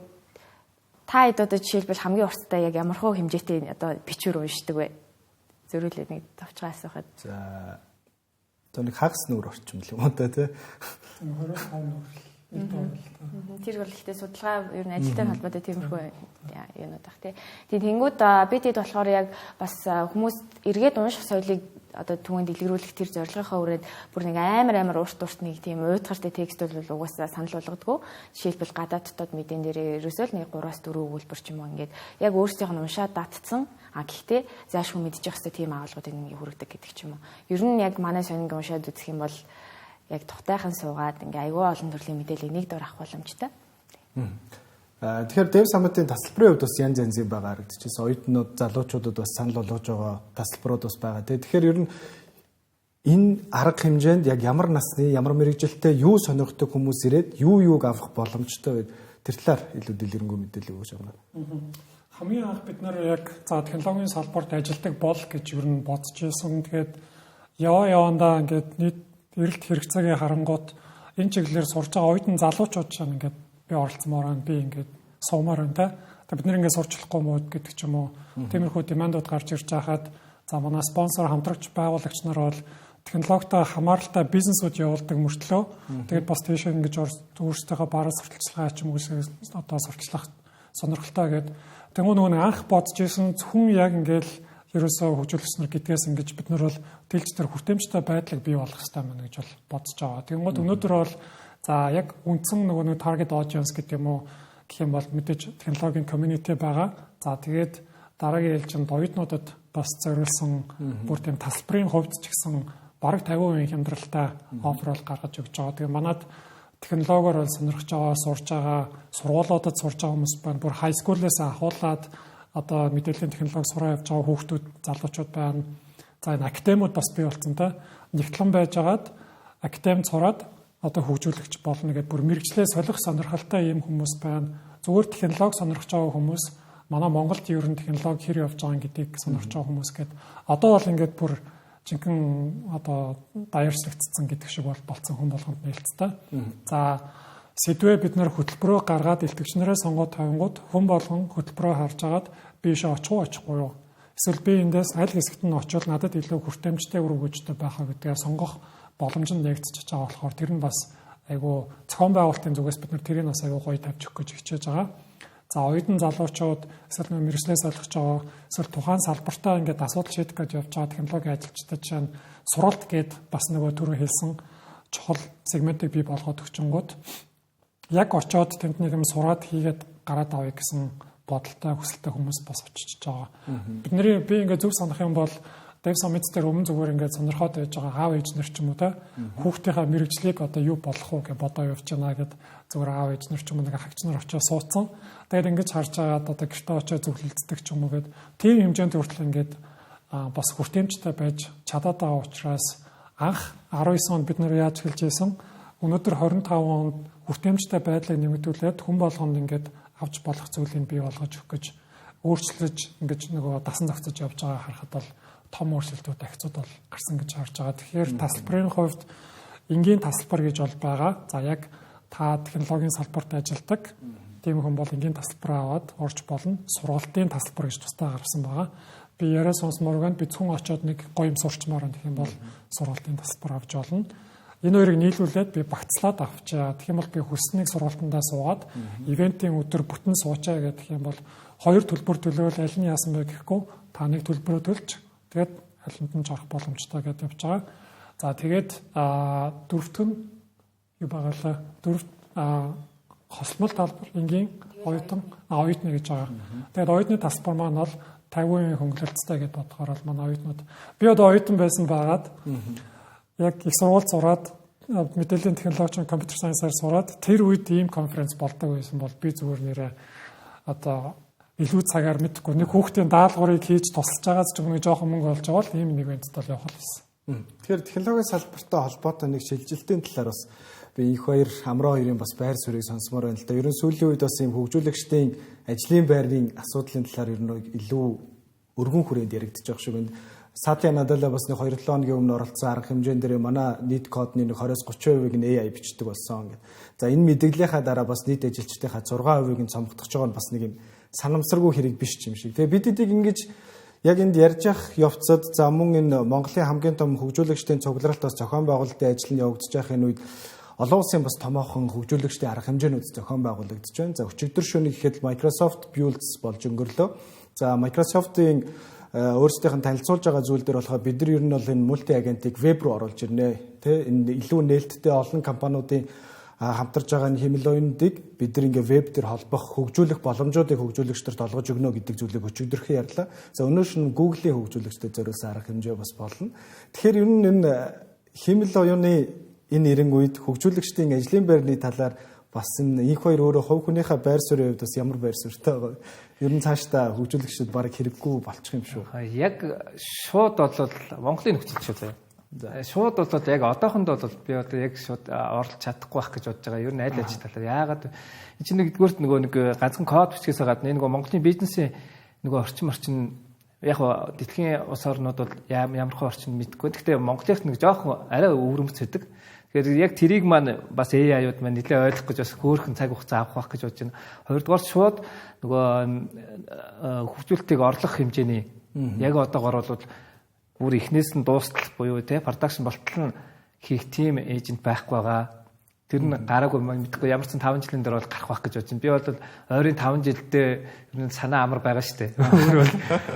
та хэд одоо жишээлбэл хамгийн урттай яг ямархуу хэмжээтэй одоо бичвэр уншдаг вэ? Зөрүүлээд нэг тавчгаа асуухад. За нэг хагас нүүр орчим л юм уу та тий. 25 нүүр. Тэр бол ихтэй судалгаа ер нь ажилтай холбоотой тиймэрхүү юмнууд бах тий. Тэгээд тэнгууд бид хэд болохоор яг бас хүмүүс эргээд унших соёлыг одоо түгэнд дэлгэрүүлэх тэр зорилгынхаа хүрээнд бүр нэг амар урт нэг тийм уйтгартай текст бол угаасаа санал болгодгоо. Жишээлбэл гадаадтууд мэдэн дээр ерөөсөө л нэг 3-4 өгүүлбэр ч юм уу ингээд яг өөрсдийнх нь уншаад датцсан. Гэхдээ заашгүй мэдчих хэвээр тийм агуулгууд нэг хүргэдэг гэдэг ч юм уу. Ер нь яг манай сонингийн уншаад үзэх юм бол яг тухтайхан суугаад ингээ аюул олон төрлийн мэдээллийг нэг дор авах боломжтой. Тэгэхээр Dev Summit-ийн тасалбарын хувьд бас янз янзын байгаа харагдчихсэн. Оюутнууд, залуучуудад бас санал болгож байгаа тасалбарууд бас байгаа. Тэгэхээр ер нь энэ арга хэмжээнд яг ямар насны, ямар мэрэгжилтэй юу сонирхдаг хүмүүс ирээд юуг авах боломжтой вэ? Тэр талаар илүү дэлгэрэнгүй мэдээлэл өгөөч амнаа. Хамгийн анх бид нар яг технологийн салбарт ажилладаг бол гэж ер нь бодож ирсэн. Тэгээд явандаа ингээд нийт эрэлт хэрэгцээгээ харангуут энэ чиглэлээр сурж байгаа оюутан залуучууд ч ингээд би оролцмоор байна, би ингээд суумаар байна та. Тэгээд бид нэр ингээд сурчлахгүй муу гэдэг ч юм уу. Тиймэрхүү демандууд гарч ирж байхад манай спонсор хамтрагч байгуулагч нар бол технологитой хамааралтай бизнесүүд явуулдаг мөртлөө тэгээд бас тийш ингэж өөрсдийнхөө бараа сурталчилгаа ч юм уу одоо сурталчлах сонирхолтой гэдэг. Тэгвэл нөгөө анх бодож исэн зөвхөн яг ингээл ерөөсөө хөгжүүлэгч нар гэдгээс ингэж бид нар бол тэлж тэр хүртээмжтэй байдлыг бий болгох хэрэгтэй мэн гэж бол бодож байгаа. Тэгвэл өнөөдөр бол яг үндсэн нөгөө target audience гэдэг юм уу гэх юм бол мэдээж технологийн community байгаа. Тэгээд дараагийн ээлжинд оюутнуудад бас зориулсан бүр тийм тасалбарын хувьд ч гэсэн бараг 50% хямдралтай оффер гаргаж өгч байгаа. Тэгээ манад технологиор бол сонирхож байгаа, сурж байгаа, сургуулиудад сурж байгаа хүмүүс байна. Бүр high school-ээс ахуулаад одоо мэдээллийн технологи сураа явж байгаа хүүхдүүд, залуучууд байна. За энэ академиуд бас бий болсон та. Нэгтлэн байжгаад академид сураад одоо хөгжүүлэгч болно гэдэг бүр мэрэгчлээ солих сонирхолтой ийм хүмүүс байна. Зүгээр технологи сонирхож байгаа хүмүүс манай Монголд ер нь технологи хэр явж байгаа гэдгийг сонирхож байгаа хүмүүс гээд одоо бол ингээд бүр жинхэнэ одоо даяарчлагдсан гэдэг шиг болцсон хүн болгонд нээлттэй. За сэдвээ бид нэр хөтөлбөрөө гаргаад илтгэгчнэрээ сонгоод тавингууд хүн болгон хөтөлбөрөө харж агаад би ийшээ очих уу очихгүй юу? Эсвэл би эндээс аль хэсэгт нь очивол надад илүү хүртээмжтэй өргөжтэй байх гэдгээ сонгох боломж нь нэгдчихэж байгаа болохоор тэр нь бас айгүй зохион байгуулалтын зүгээс бид нар тэрийг бас айгүй гоё тавьж өгөх гэж хичээж байгаа. За оюутан залуучууд эсвэл мэргэжлээс ойлгож байгаа эсвэл тухайн салбартаа ингээд асуудал шийдэх гэж явж байгаа технологийн ажилчдад чинь суралт гээд бас нөгөө түрүү хэлсэн чухал сегментийг бий болгоод өгчөнгүүд яг очиод тэнд нэг юм сураад хийгээд гараад авъя гэсэн бодолтой хүсэлтэй хүмүүс бас очиж байгаа. Би ингээд зөв санах юм бол Dev Summit дээр өмнө зүгээр ингээд сонирхоод байж байгаа аав ээж нар ч юм уу та хүүхдийнхээ мэрэгжлийг одоо юу болох уу гэж бодоо явж байна гэд зүгээр аав ээж нар ч юм уу нэг хагч нар очиж суудсан. Тэгээд ингэж харж байгаад одоо гэртээ очиж зөвлөлддөг ч юм уу гэд тийм хэмжээнд хүртэл ингээд бас хүртээмжтэй байж чадаад байгаа учраас анх 19 онд бид нэр яаж хэлж ийсэн өнөөдөр 25 онд хүртээмжтэй байдлыг нэмэгдүүлээд хүн болгонд ингээд авч болох зүйлийг бий болгож өгөх гэж өөрчлөж ингэж нөгөө дасан зохицож явж байгаа харахад бол том өөрчлөлтүүд ахицууд бол гарсан гэж харж байгаа. Тэгэхээр тасалбарын хувьд энгийн тасалбар гэж бол байгаа. За яг та технологийн салбарт ажилладаг тийм хүн бол энгийн тасалбараа аваад орж болно. Сургалтын тасалбар гэж тусдаа гарсан байгаа. Би яриа сонсмоор байна. Би зөвхөн очиод нэг гоё юм сурчмаар гэх юм бол сургалтын тасалбар авч болно. Энэ хоёрыг нийлүүлээд би багцлаад авчаа. Тэгэх юм бол би хүснэг сургалтандаа суугаад ивентийн өдөр бүтэн суучаа гэх юм бол хоёр төлбөр төлөөл аль нь яасан бэ гэхгүй та нэг төлбөрөө төлж тэгээд алинд нь жорох боломжтой гэдээ явж байгаа. За тэгээд дөрөвт нь юу багаалаа? Дөрөвт хосмол талбар энгийн оюутны гэж байгаа. Тэгээд оюутны тасалбар маань бол 50% хөнгөлөлттэй гэдээ бодохоор бол манай оюутнууд би одоо оюутан байсан байгаад яг их сургууль сураад мэдээллийн технологи, компьютер сайенсаар сураад тэр үед ийм конференц болдог байсан бол би зүгээр нэрээ одоо илүү цагаар мэдхгүй нэг хүүхдийн даалгаврыг хийж тусалж байгаас ч нэг жоохон мөнгө олж байгаа л ийм нэг ивент бол явах байсан. Тэгэхээр технологийн салбартай холбоотой нэг шилжилтийн талаар бас би их хоёр хамраа хоёрын бас байр суурийг сонсомоор байна л да. Ерөн сүүлийн үед бас ийм хөгжүүлэгчдийн ажлын байрны асуудлын талаар ер нь илүү өргөн хүрээнд яригдчих жоох шиг байна. Сатя Надала бас нэг 2-7 хоногийн өмнө оролцсон арга хэмжээнд дээр манай нийт кодны нэг 20-30% нь AI бичдэг болсон гэдэг. За энэ мэдээллийнхаа дараа бас нийт ажилчдынхаа 6% нь цомгдох байгаа нь бас нэг юм санамсаргүй хэрэг биш юм шиг. Тэгээ бид эдийг ингэж яг энд ярьж явах явцад за мөн энэ Монголын хамгийн том хөгжүүлэгчдийн цугларалтаас зохион байгуулалтын ажил нь явагдаж байхын үед олон улсын бас томоохон хөгжүүлэгчдийн арга хэмжээнүүд зохион байгуулагдаж байна. За өчигдөр шөнө гэхэд Microsoft Builds болж өнгөрлөө. За Microsoft-ийн өөрсдийнх нь танилцуулж байгаа зүйл дээр болохоор бид нар ер нь бол энэ мульти агентыг веб руу оруулж ирнэ. Тэ энэ илүү нээлттэй олон компаниудын хамтарж байгаа энэ хэмэл оюунуудыг бид нар ингээ веб дээр холбох хөгжүүлэх боломжуудыг хөгжүүлэгчдэрт олгож өгнө гэдэг зүйлийг өчигдөрхөн ярьлаа. За өнөөдөр нь Google-ийн хөгжүүлэгчдэд зориулсан арга хэмжээ бас болно. Тэгэхээр ер нь энэ хэмэл оюуны энэ эрен үед хөгжүүлэгчдийн ажлын байрны талаар бас энэ их хоёр өөрөө хувь хүнийхээ байр суурийн хувьд бас ямар байр суурьтай байгаа. Ер нь цаашдаа хөгжүүлэгчд баг хэрэггүй болчих юм шүү. Яг шууд бол Монголын нөхцөл шүү заяа. Шууд бол яг одоохонд бол би одоо яг шууд оролцож чадахгүй байх гэж бодож байгаа. Ер нь аль аль талаар яагаад энэ чинь нэгдүгээрт нэг ганцхан код бичгээс гадна энэ Монголын бизнесийн орчин яг дэлхийн улс орнууд бол ямархан орчин мэдгүй. Гэхдээ Монголынх нэг жоохон арай өвөрмцөдөг. Тэгэхээр яг тэрийг маань бас AI-ууд маань нэлээд ойлгох гэж бас хөөрхөн цаг хугацаа авах гэж бодож байна. Хоёрдугаар шууд хөгжүүлэлтийг орлох хэмжээний яг одоогор бол бүр эхнээс нь дуустал буюу продакшн болтол нь хийх тим эйжент байхгүй байгаа. Тэр нь гараагүй мэдхгүй ямар ч 5 жилийн дараа бол гарах байх гэж бодож байна. Би бол ойрын 5 жилдээ ер нь санаа амар байгаа шүү дээ.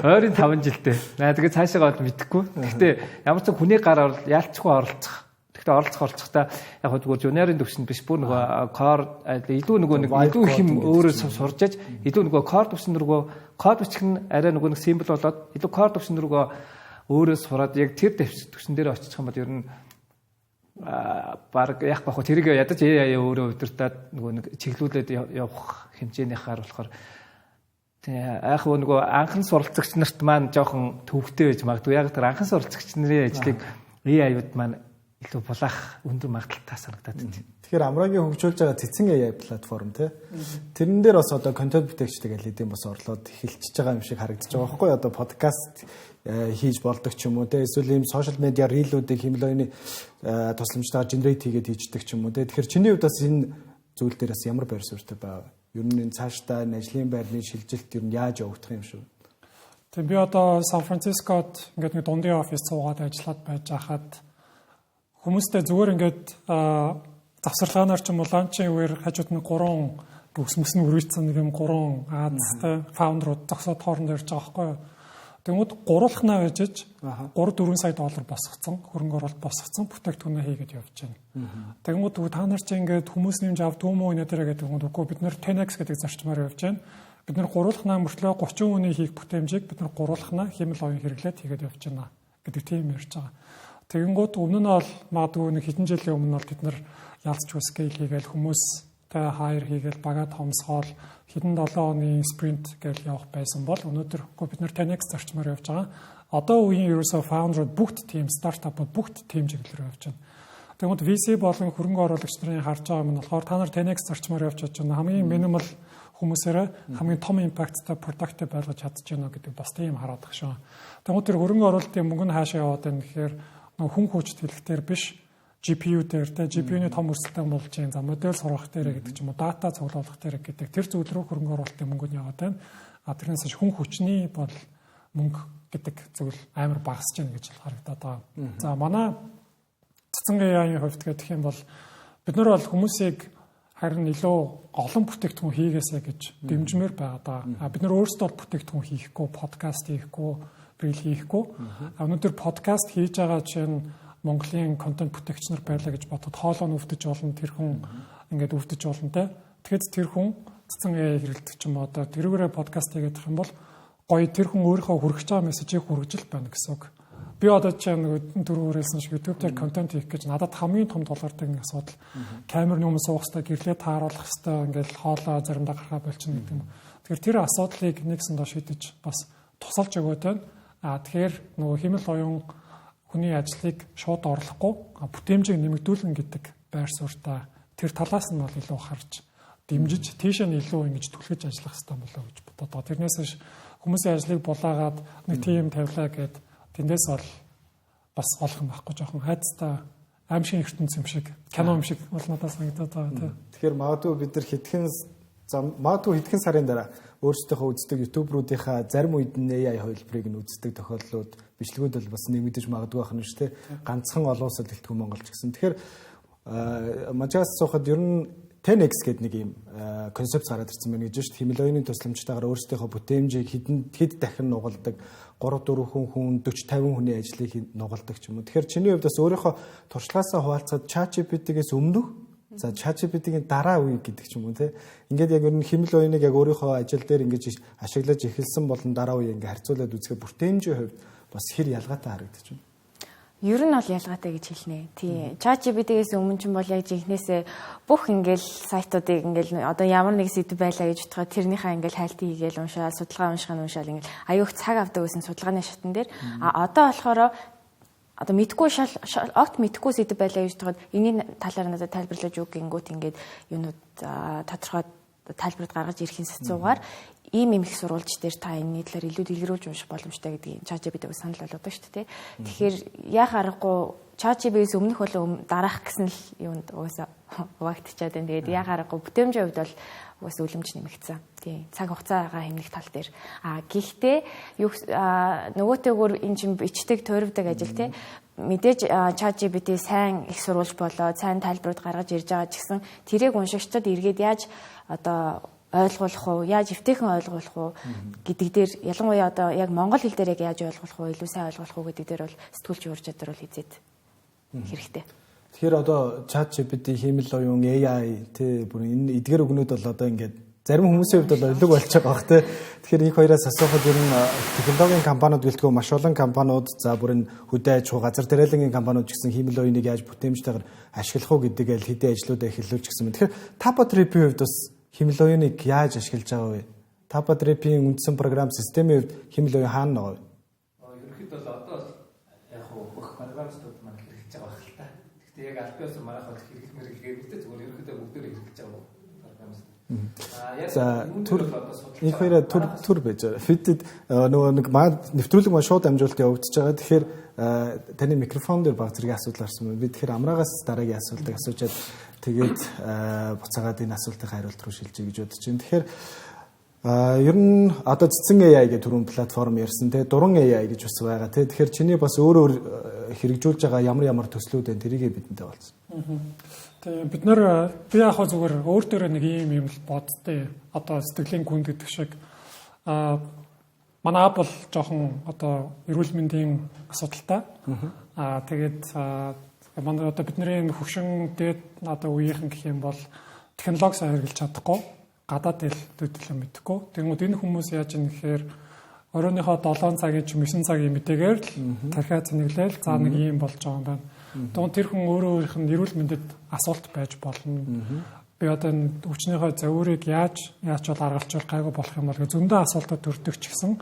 Ойрын 5 жилдээ. Тэгээд цаашаа бол мэдхгүй. Гэхдээ ямар ч хүний гараар яалцгүй оролцох. Гэхдээ оролцохдоо яг зүгээр жуниорын төвшөнд биш бүр нөгөө кор илүү илүү хэм өөрөө сурчиж илүү нөгөө кор төвшин рүү код бичих нь арай нөгөө нэг символ болоод илүү кор төвшин рүү өөрөө сураад яг тэр төвшин дээр очих юм бол ер нь баг яг бах тэрийг ядаж AI өөрөө удирдаад нөгөө нэг чиглүүлээд явах хэмжээнийхээр болохоор яг нөгөө анхан суралцагч нарт маань жоохон төвөгтэй байж магадгүй. Яг тэр анхан суралцагч нарын ажлыг AI-уд маань илүү булаах өндөр магадaltaй санагдаад байна. Тэгэхээр Амрагийн хөгжүүлж байгаа цэцэн AI платформ тэрэн дээр бас одоо контент бүтээгчтэй гэдэг бас орлоод эхэлчихэж байгаа юм шиг харагдаж байгаа байхгүй юу? Одоо подкаст хийж болдог ч юм уу эсвэл ийм сошиал медиа рилүүдийг хэмлэний тусламжтайгаар генерейт хийгээд хийждэг ч юм уу тэгэхээр чиний хувьд бас энэ зүйл дээр бас ямар байр суурьтай байгаа? Ер нь энэ цаашдаа энэ ажлын байрны шилжилт ер нь яаж явагдах юм шүү? Тэгээ би одоо Сан Францискод ингээд нэг дундын офис суугаад ажиллаад байж хахад хүмүүстэй зүгээр ингээд завсарлаганаар ч юм уу ланчын үеэр хажууд нэг 3 өсмөс нь өргөжсөн нэг юм 3 Азтай фаундерууд зогсоод хоорондоо ярьж байгаа байхгүй юу. Тэгмүүд гуруулхнаа ажиж 3-4 сая доллар босгоцсон, хөрөнгө оруулалт босгоцсон бүтээгдэхүүнээ хийгээд явж байна. Тэгмүүд та нар чи ингээд хүмүүс нэмж авд юм уу нэтэрэ гэдэг юм үгүй бид нэр 10x гэдэг зарчмаар явж байна. Бид нэр гуруулхнаа мөртлөө 30 хүний хийх бүтээмжийг бид нэр гуруулхнаа хэмэл оюун хэрэглээд хийгээд явж байна гэдэг тийм ярьж байгаа. Тэгэнгүүт өмнө нь бол магадгүй нэг хэдэн жилийн өмнө бол бид нар ялцч scale хийгээл хүмүүстэй хайр хийгээл багаа томсгоол хэдэн 7 оны спринт гэж явах байсан бол өнөөдөр бид нар 10x зарчмаар явж байгаа. Одоо үеийн ерөөсөө фаундерууд бүгд team стартапууд бүгд team чиглэлээр явж байна. Тэгмэд VC болон хөрөнгө оруулагч нарын харж байгаа юм нь болохоор та нар 10x зарчмаар явж байгаа хамгийн минимал хүмүүсээрээ хамгийн том импакттай продуктыг байлгаж чадчихна гэдэг бас тийм хараад байгаа шүү. Тэгмэд тэр хөрөнгө оруулалтын мөнгө нь хаашаа яваад байна гэхээр хүн хүч тэлэхтэр биш GPU дээр GPU-ний том өрсөлдөөн болж байгаа. За модель сургах дээр гэдэг ч юм уу дата цуглуулах дээр гэдэг тэр зүйл рүү хөрөнгө оруулалтын мөнгө нь яваад байна. Тэрнээс хүн хүчний бол мөнгө гэдэг зүйл амар багасж байна гэж харагдаад байгаа. За манай цэцэн AI-ийн хувьд гэх юм бол бид нар бол хүмүүсийг харин илүү олон бүтээгдэхүүн хийгээсэй гэж дэмжмээр байгаа. Бид нар өөрсдөө бүтээгдэхүүн хийхгүй, подкаст хийхгүй, рил хийхгүй. Өнөөдөр подкаст хийж байгаа чинь Монголын контент бүтээгч нар байлаа гэж бодоход хоолоо нь өвдөж болно, тэр хүн ингээд өвдөж болно те. Тэгэхэд тэр хүн цэцэн AI хэрэлдэх ч юм уу одоо тэрүүгээрээ подкаст хийгээд их юм бол гоё тэр хүн өөрийнхөө хүргэж байгаа мессежийг хүргэж байна гэсэн үг. Би одоо чинь нэг дөрөвөрөөсөн шиг YouTube дээр контент хийх гэж надад хамгийн том доллартай нэг асуудал. Камерын өмнө суух хэрэгтэй, гэрлээ тааруулах хэрэгтэй, ингээд хоолоо заримдаа гаргах болчихно гэдэг юм. Тэгэхээр тэр асуудлыг нэгсэндээ шийдэж бас тусалж өгөөд байна. Тэгэхээр нөгөө хэмэл оюун хүний ажлыг шууд орлохгүй бүтээмжийг нэмэгдүүлнэ гэдэг байр суурьтай тэр талаас нь бол илүү харж дэмжиж тийшээ нь илүү ингэж түлхэж ажиллах хэрэгтэй болоо гэж бодоод. Тэрнээс хүмүүсийн ажлыг булаагаад нэг тим тавилаа гэд тэндээс бол бас олох юм байхгүй жоохон хайцтай аимшиг ертөнц юм шиг кино юм шиг бол надад санагдаад байгаа тийм. Тэгэхээр магадгүй бид нар хэдхэн сарын дараа өөрсдийнхөө үздэг YouTube-руудынхаа зарим үед AI хувилбарыг нь үздэг тохиолдлууд бичлэгүүд бол бас нэмэгдэж магадгүй байх нь шүү дээ. Ганцхан олон улсад дэлтгүү Монголч гэсэн. Тэгэхээр мажаас суухад ер нь 10x гэдэг нэг юм концепц гараад ирсэн байна гэж шүү дээ. Хэмэл оюуны тусламжтайгаар өөрсдийнхөө бүтээмжийг хэд дахин нугалдаг 3-4 хүн 40-50 хүний ажлыг нугалдаг ч юм уу. Тэгэхээр чиний хувьд бас өөрийнхөө туршлагаасаа хуваалцаад ChatGPT-гээс өмнөх за ChatGPT-гийн дараа үе гэдэг ч юм уу те. Ингээд яг ер нь хэмэл оюуныг яг өөрийнхөө ажил дээр ингэж ашиглаж эхэлсэн болон дараа үе ингээ харьцуулаад үзэхэд бүтээмжийн хувьд бас хэр ялгаатай харагдаж байна. Ер нь бол ялгаатай гэж хэлнэ. Тийм. ChatGPT-гээс өмнө ч бол яг жинхнээсээ бүх ингээл сайтуудыг ингээл одоо ямар нэг сэдв байлаа гэж бодоход тэрнийхээ ингээл хайлтыг хийгээл уншаал, судалгаа уншаал ингээл аюух цаг авдаг гэсэн судалгааны шатн дээр одоо болохоор одоо мэдгүй огт мэдгүй сэдв байлаа гэж бодоход энэний талаар надад тайлбарлаж өг гингүүт ингээд юунууд тодорхой тайлбарт гаргаж ирэхин сацуугаар ийм их сурвалж дээр та энэний талаар илүү дэлгэрүүлж унших боломжтой гэдгийг ChatGPT-г санал болгодог шүү дээ. Тэгэхээр яах аргагүй ChatGPT-с өмнөх болон дараах гэсэн л юунд угаасаа хуваагдчихад байна. Тэгээд яах аргагүй бүтээмжийн хувьд бол угаасаа үлэмж нэмэгдсэн. Тийм. Цаг хугацаагаа хэмнэх тал дээр. Гэхдээ нөгөөтэйгөр энэ чинь бичдэг тойрвдаг ажил тий. Мэдээж ChatGPT сайн их сурвалж болоод сайн тайлбарууд гаргаж ирж байгаа ч гэсэн тэрийг уншигчдад эргээд яаж одоо ойлгуулах уу, яаж эвтэйхэн ойлгуулах уу гэдэг дээр ялангуяа одоо яг монгол хэл дээр яг яаж ойлгуулах уу, илүү сайн ойлгуулах уу гэдэг дээр бол сэтгүүлч ур чадвар бол хизээд хэрэгтэй. Тэгэхээр одоо ChatGPT, хиймэл оюун, AI тий бүр энэ эдгээр өгнүүд бол одоо ингээд зарим хүмүүсийн хувьд бол өлөг болж байгаа бах тий. Тэгэхээр их хоёроос асуухад ер нь технологийн компаниуд гэлтгөө маш олон компаниуд за бүр энэ хөдөө аж ахуй газар тариалангийн компаниуд ч гэсэн хиймэл оюуныг яаж бүтээмжтэйгээр ашиглах уу гэдэг аль хэдийн ажлуудаа эхэлүүлж гисэн мэт. Тэгэхээр Tapatrip-ийн хувьд бас хиймэл оюуныг яаж ашиглаж байгаа вэ? Tapatrip-ийн үндсэн програм системийн хувьд хиймэл оюун хаана байгаа вэ? Ерөнхийдөө бол одоо яг бүх програмчдууд маань хэрэгжиж байгаа байх л та. Гэхдээ яг аль биесээр манайх бол хэрэглэмээр зүгээр ерөнхийдөө бүгдээр хэрэгжиж байгаа програмчд. За их хоёроо түр байж байгаа. Фидэд нөгөө нэг нэвтрүүлэг маань шууд амжуулалт явагдаж байгаа. Тэгэхээр таны микрофон дээр баг зэрэг асуудал гарсан байна. Би тэгэхээр амраагаас дараагийн асуултыг асуучаад тэгээд буцаагаад энэ асуултын хариулт руу шилжиж гэж бодож байна. Тэгэхээр ер нь одоо цэцэн AI гэх түрүүн платформ ярьсан те дуран AI гэж бас байгаа те. Тэгэхээр чиний бас өөр хэрэгжүүлж байгаа ямар төслүүд байна тэрийг бидэнтэй болсон. Тэгээ бид би яг хаа зүгээр өөр төрөө нэг юм л боддтой. Одоо сэтгэлийн гүн гэдэг шиг манай бол жоохон одоо эрүүл мэндийн асуудалтай. Тэгээд манай одоо бидний хөвшин дээд одоо үеийнхэн гэх юм бол технологи сайн хэрэгжилж чадахгүй, гадаад хэл төдөлөө мэдхгүй. Тэгмүүд энэ хүмүүс яаж юм гэхээр оройныхоо 7 цагийн ч 9 цагийн мэдээгээр л тархиа цэнэглээл за нэг юм болж байгаа юм байна. Тэгвэл тэр хүн өөрөөх нь эрүүл мэндэд асуулт байж болно. Би одоо өвчнийхөө завирыг яаж бол аргалжуулах гайгүй болох юм бол зөндөө асуултууд төрдөг ч гэсэн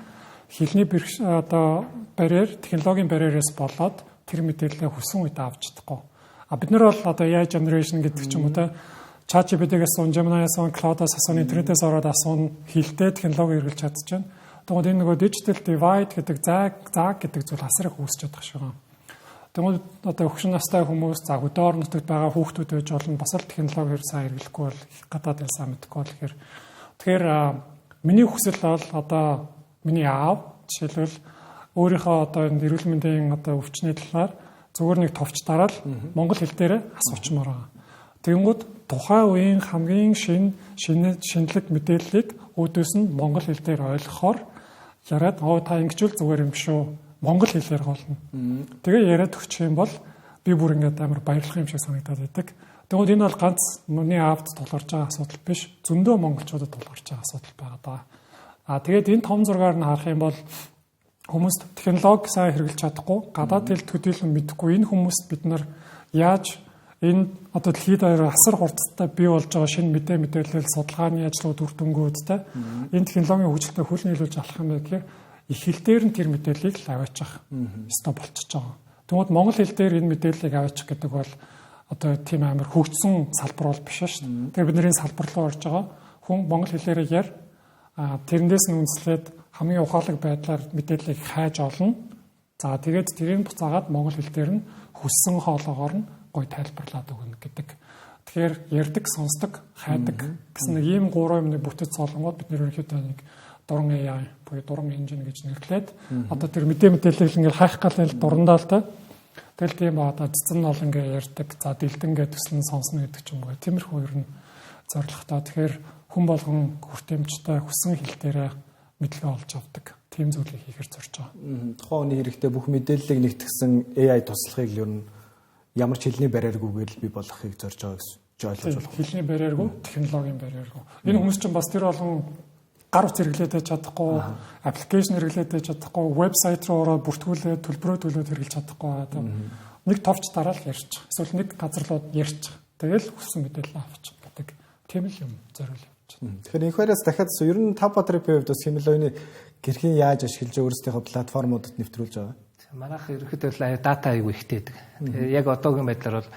хэлний одоо барьер, технологийн барьерээс болоод тэр мэдээлэлээ хүссэн үед авч чадахгүй. Бид нар бол одоо AI generation гэдэг ч юм уу те ChatGPT-гээс ун, Gemini-аас ун, Cloud-аас асуун, интернетээс ороод асуун хилтэй технологи хэрэгжилж чадчихна. Тэгвэл энэ нөгөө digital divide гэдэг зааг гэдэг зүйл асар их үүсч чадах шиг байна. Тэгвэл одоо хөгшин настай хүмүүс за хөдөө орнотод байгаа хүүхдүүд байж болно. Бас л технологиор сайн хэрэглэхгүй бол гадаад хэл сайн мэдхгүй болохоор тэгэхээр миний хүсэл бол одоо миний аав жишээлбэл өөрийнхөө одоо энэ эрүүл мэндийн одоо өвчний талаар зүгээр нэг товч дараал монгол хэл дээр асуучмаар байгаа. Тэгэнгүүт тухайн үеийн хамгийн шинэлэг мэдээллийг өөдөөс нь монгол хэл дээр ойлгохоор яриад та ингэжүүл зүгээр юм шүү. Монгол хэлээр болно. Тэгээ яриад өгчих юм бол би бүр ингээд амар баярлах юм шиг санагдаад байдаг. Тэгвэл энэ бол ганц миний аавд тулгарч байгаа асуудал биш. Зөндөө монголчуудад тулгарч байгаа асуудал байгаа даа. Тэгээд энэ том зургаар нь харах юм бол хүмүүст технологи сайн хэрэгжилж чадахгүй, гадаад хэл төдийлөн мэдэхгүй энэ хүмүүст бид нар яаж энэ одоо дэлхийд даяар асар хурдтай бий болж байгаа шинэ мэдээлэл судалгааны ажлууд үр дүнгуудтай энэ технологийн хөгжилтэй хөл нийлүүлж авах юм бэ гэхээр их хэл дээр нь тэр мэдээллийг л аваачих ёстой болчихж байгаа. Тэгмээд монгол хэл дээр энэ мэдээллийг аваачих гэдэг бол одоо тийм амар хөгжсөн салбар бол биш шүү дээ. Тэгэхээр бидний салбар руу орж байгаа хүн монгол хэлээр яар тэрнээс нь үндэслээд хамгийн ухаалаг байдлаар мэдээллийг хайж олно. За тэгээд тэрийг буцаагаад монгол хэл дээр нь хүссэн хоолоогоор нь гой тайлбарлаад өгнө гэдэг. Тэгэхээр ярддаг, сонсдог, хайдаг гэсэн нэг ийм гурван юмны бүтэц солонгод бид нэр ерөнхийдөө нэг дуран AI буюу дуран инжин гэж нэрлээд одоо тэр мэдээллийг ингээд хайх гал дурандаа л та. Тэгэл тийм одоо цэцэн бол ингээд ярддаг, за дэлдэнгээ төслөн сонсно гэдэг ч юм уу. Тиймэрхүү ер нь зорилготой. Тэгэхээр хүн болгон хүртээмжтэй хүссэн хэл дээрээ мэдлэгээ олж авдаг. Тийм зүйлийг хийхээр зорж байгаа. Тухайн хүний хэрэгтэй бүх мэдээллийг нэгтгсэн AI туслахыг л ер нь ямар ч хэлний барьергүйгээр л бий болгохыг зорж байгаа гэж ойлгож байна. Хэлний барьергүй, технологийн барьергүй. Энэ хүмүүс чинь бас тэр олон гар утас хэрэглээд байж чадахгүй, аппликейшн хэрэглээд байж чадахгүй, вебсайт руу ороод бүртгүүлээд төлбөрөө хэрэглэж чадахгүй одоо нэг товч дараал ярьж. Эсвэл нэг газарлууд ярьж. Тэгэл хүссэн мэдээлэл авч гэдэг. Тийм л юм зориул явж. Тэгэхээр инхээрээс дахиад ер нь Tapatrip-ийн хувьд бас Himalayan-ы гэрхийн яаж ашиглаж өөрсдийнхөө платформудад нэвтрүүлж байгаа. Манайх ерөөхдөө дата аягүй ихтэй байдаг. Тэгээ яг одоогийн байдлаар бол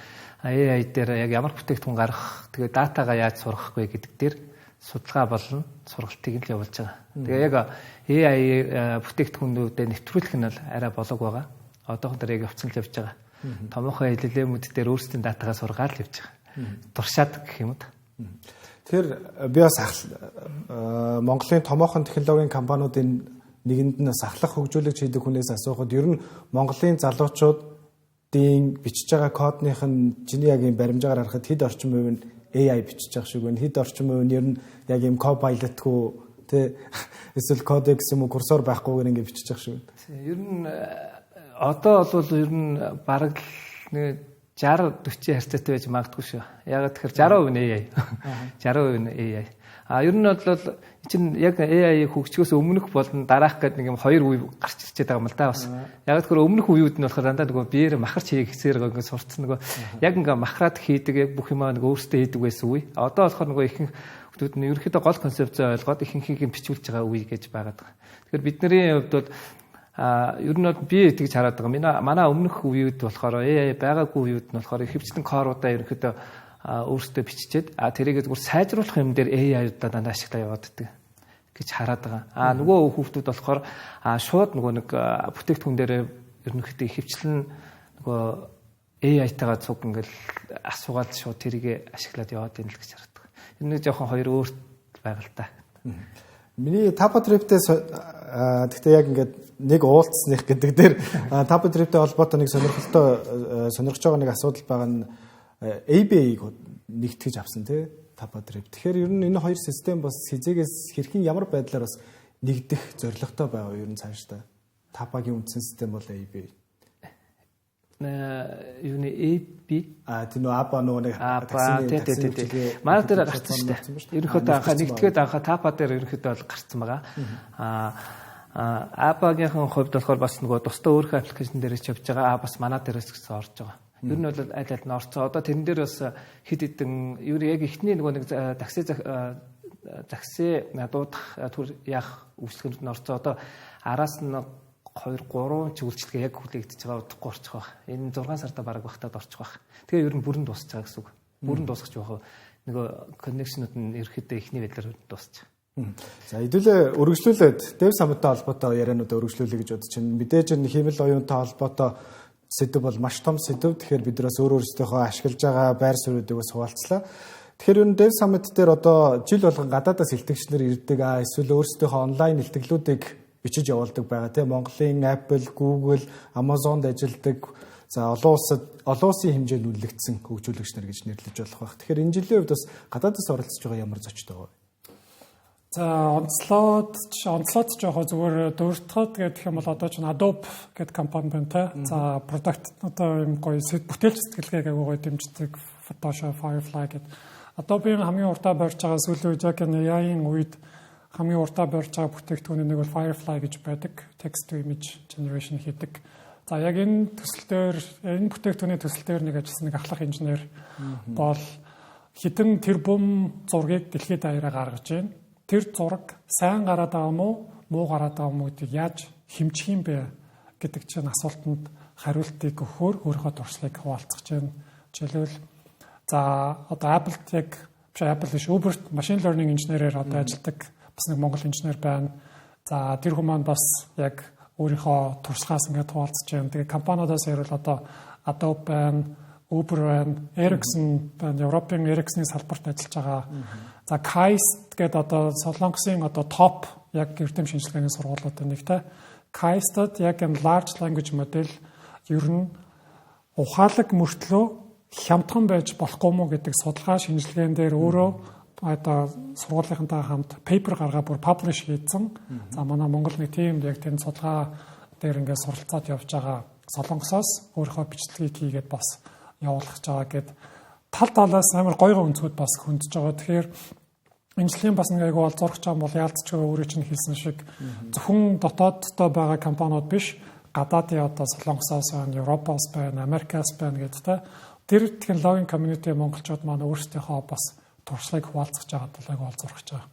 AI дээр яг ямар бүтээгдэхүүн гаргах, тэгээ датагаа яаж сургах вэ гэдэг дээр судалгаа болон сургалтыг л явуулж байгаа. Тэгээ яг AI бүтээгдэхүүнүүдэд нэвтрүүлэх нь бол арай болог байгаа. Одоохон дээр яг явцсан л явж байгаа. Томоохон LLM-үүд дээр өөрсдийн датагаа сургаал явж байгаа. Туршаад гэх юм уу. Тэгэхээр би бас Монголын томоохон технологийн компаниудын нэгэнд нь бас ахлах хөгжүүлэгч хийдэг хүнээс асуухад ер нь Монголын залуучуудын бичиж байгаа кодных нь чиний яг юм баримжаагаар харахад хэд орчим хувь нь AI бичиж байгаа шиг байна. Хэд орчим хувь нь ер нь яг юм Copilot-гүй тэ эсвэл Codex юм уу курсор байхгүйгээр ингэ бичиж байгаа шиг байна. Ер нь одоо бол ер нь бараг нэг 60-40 харьцаатай байж магадгүй шүү. Яг тэгэхээр 60% нь AI. 60% нь AI. Ер нь бол чинь яг AI хөгжихөөс өмнөх болон дараах гэдэг нэг юм хоёр үе гарч ирчээд байгаа юм л да бас. Яг тэгэхээр өмнөх үеүүд нь болохоор дандаа нөгөө биеэр махарч хийх хэсээр ингээ сурцсан нөгөө яг ингээ махраад хийдэг яг бүх юмаа нөгөө өөртөө хийдэг байсан үе. Одоо болохоор нөгөө ихэнх хүмүүс нь ерөнхийдөө гол концепцээ ойлгоод ихэнхийг нь бичүүлж байгаа үе гэж байгаад байгаа. Тэгэхээр бидний хувьд бол ер нь би тэгж хараад байгаа. Манай өмнөх үеуд болохоор AI байгаагүй үеуд нь болохоор хэвчлэн коруудаа ерөнхийдөө өөртөө биччихэд тэрийг зүгээр сайжруулах юм дээр AI-удаа дандаа ашиглаа яваад ддэг гэж хараад байгаа. Нөгөө хүүхдүүд болохоор шууд нөгөө нэг бүтээгдэхүүн дээр ерөнхийдөө хэвчлэн нөгөө AI-тайгаа цуг ингээл асуугаад шууд тэрийг ашиглаад яваад байна л гэж хараад байгаа. Энэ нэг жоохон хоёр өөрт байгаа л та. Миний Tapatrip-тэй гэхдээ яг ингээд нэг уулзсных гэдэг дээр Tapatrip-тэй холбоотой нэг сонирхож байгаа нэг асуудал байгаа нь ABA-г нэгтгэж авсан тий Tapatrip. Тэгэхээр ер нь энэ хоёр систем бас хизээгээс хэрхэн ямар байдлаар бас нэгдэх зорилготой байгаа ер нь цаашдаа. Tapaгийн үндсэн систем бол ABA. Юу нэ AB тийм нөө ABA нөгөө нэг таксины манай дээр гарсан шүү дээ. Ерөнхийдөө анхаа нэгтгээд анхаа Tapa дээр ерөнхийдөө бол гарсан байгаа. ABA-гийн хувьд болохоор бас нөгөө тусдаа өөрхөн аппликейшн дээрээс явж байгаа. Бас манай дээрээс гэсэн орж байгаа. Ер нь бол аль аль нь орцоо. Одоо тэрэн дээр бас хэд хэдэн ер яг ихний нөгөө нэг такси дуудах яах үйлчлэгэнд нь орцоо. Одоо араас нь 2-3 ч үйлчлэгээ яг хүлээгдэж байгаа удахгүй орчих байх. Энэ 6 сарда бараг багтаад орчих байх. Тэгээ ер нь бүрэн дуусах байгаа гэсэн үг. Бүрэн дуусгаж байх нөгөө коннекшнууд нь ерөөхдөө ихний байдлаар дуусчих. За хэдүүлээ өргөжлүүлээд Dev Summit-тай холбоотой яриануудаа өргөжлүүлэе гэж бодож байна. Мэдээж энэ хэмэл оюунтай холбоотой сэдв бол маш том сэдв. Тэгэхээр бид нараас өөрсдийнхөө ашиглаж байгаа байр суурьудыг бас хуваалцлаа. Тэгэхээр ер нь Dev Summit дээр одоо жил болгон гадаадаас илтгэгчнэр ирдэг эсвэл өөрсдийнхөө онлайн илтгэлүүдийг бичиж явуулдаг байгаа тийм Монголын Apple, Google, Amazon-д ажилладаг за олон улсын хэмжээнд үнэлэгдсэн хөгжүүлэгч нар гэж нэрлэж болох байх. Тэгэхээр энэ жилийн хувьд бас гадаадаас оролцож байгаа ямар зочтой байгаа вэ? За онцлоод жоохон зүгээр дуртахад гэх юм бол одоо ч Adobe гэдэг компани байна те. За product одоо юм гоё бүтээлч сэтгэлгээг агай гоё дэмждэг Photoshop, Firefly гэдэг. Adobe-ийн хамгийн урдаа барьж байгаа сүүлийн үед яг AI-ийн үед хамгийн урдаа барьж байгаа бүтээгдэхүүний нэг бол Firefly гэж байдаг. Text to image generation хийдэг. За яг энэ бүтээгдэхүүний төсөл дээр нэг ажилласан нэг ахлах инженер бол хэдэн тэрбум зургийг дэлхийд даяараа гаргаж байна. Тэр зураг сайн гараад байгаа мó, муу гараад байгаа мó гэдгийг яаж хэмжих юм бэ гэдэг чинь асуултанд хариултыг өгөхөөр өөрийнхөө туршлагыг хуваалцах чинь жишээлбэл за одоо Apple биш Uber machine learning инженерээр одоо ажилладаг бас нэг монгол инженер байна. За тэр хүмүүс бас яг өөрийнхөө туршлагаас ингээд хуваалцаж байна. Тэгээ компаниудаас ярил одоо Adobe байна, Uber байна, Ericsson байна, Европын Ericsson-ийн салбарт ажиллаж байгаа. За KAIST гэдэг одоо Солонгосын одоо топ яг эрдэм шинжилгээний сургуулиуд нэг те. KAIST-д яг энэ large language model ер нь ухаалаг мөртлөө хямдхан байж болохгүй мó гэдэг судалгаа шинжилгээнд дээр өөрөө одоо сургуулийнхантай хамт пейпер гаргаад бүр паблиш хийсэн. За манай Монгол нэг тийм яг тийм судалгаа дээр ингээд суралцаад явж байгаа Солонгосоос өөрийнхөө бичлэгийг хийгээд бас явуулах гэж байгаа гэд тал талаас амар гоё өнцгүүд бас хөндөж байгаа. Тэгэхээр энэ жилийн бас нэг айгүй олзуурч байгаа бол яалтч өөрөө чинь хэлсэн шиг зөвхөн дотооддоо байгаа компаниуд биш гадаадын одоо Солонгосоос байна, Европоос байна, Америкаас байна гэдэг тэр технологийн community монголчууд маань өөрсдийнхөө бас туршлагыг хуваалцах жагаад бол айгүй олзуурч байгаа.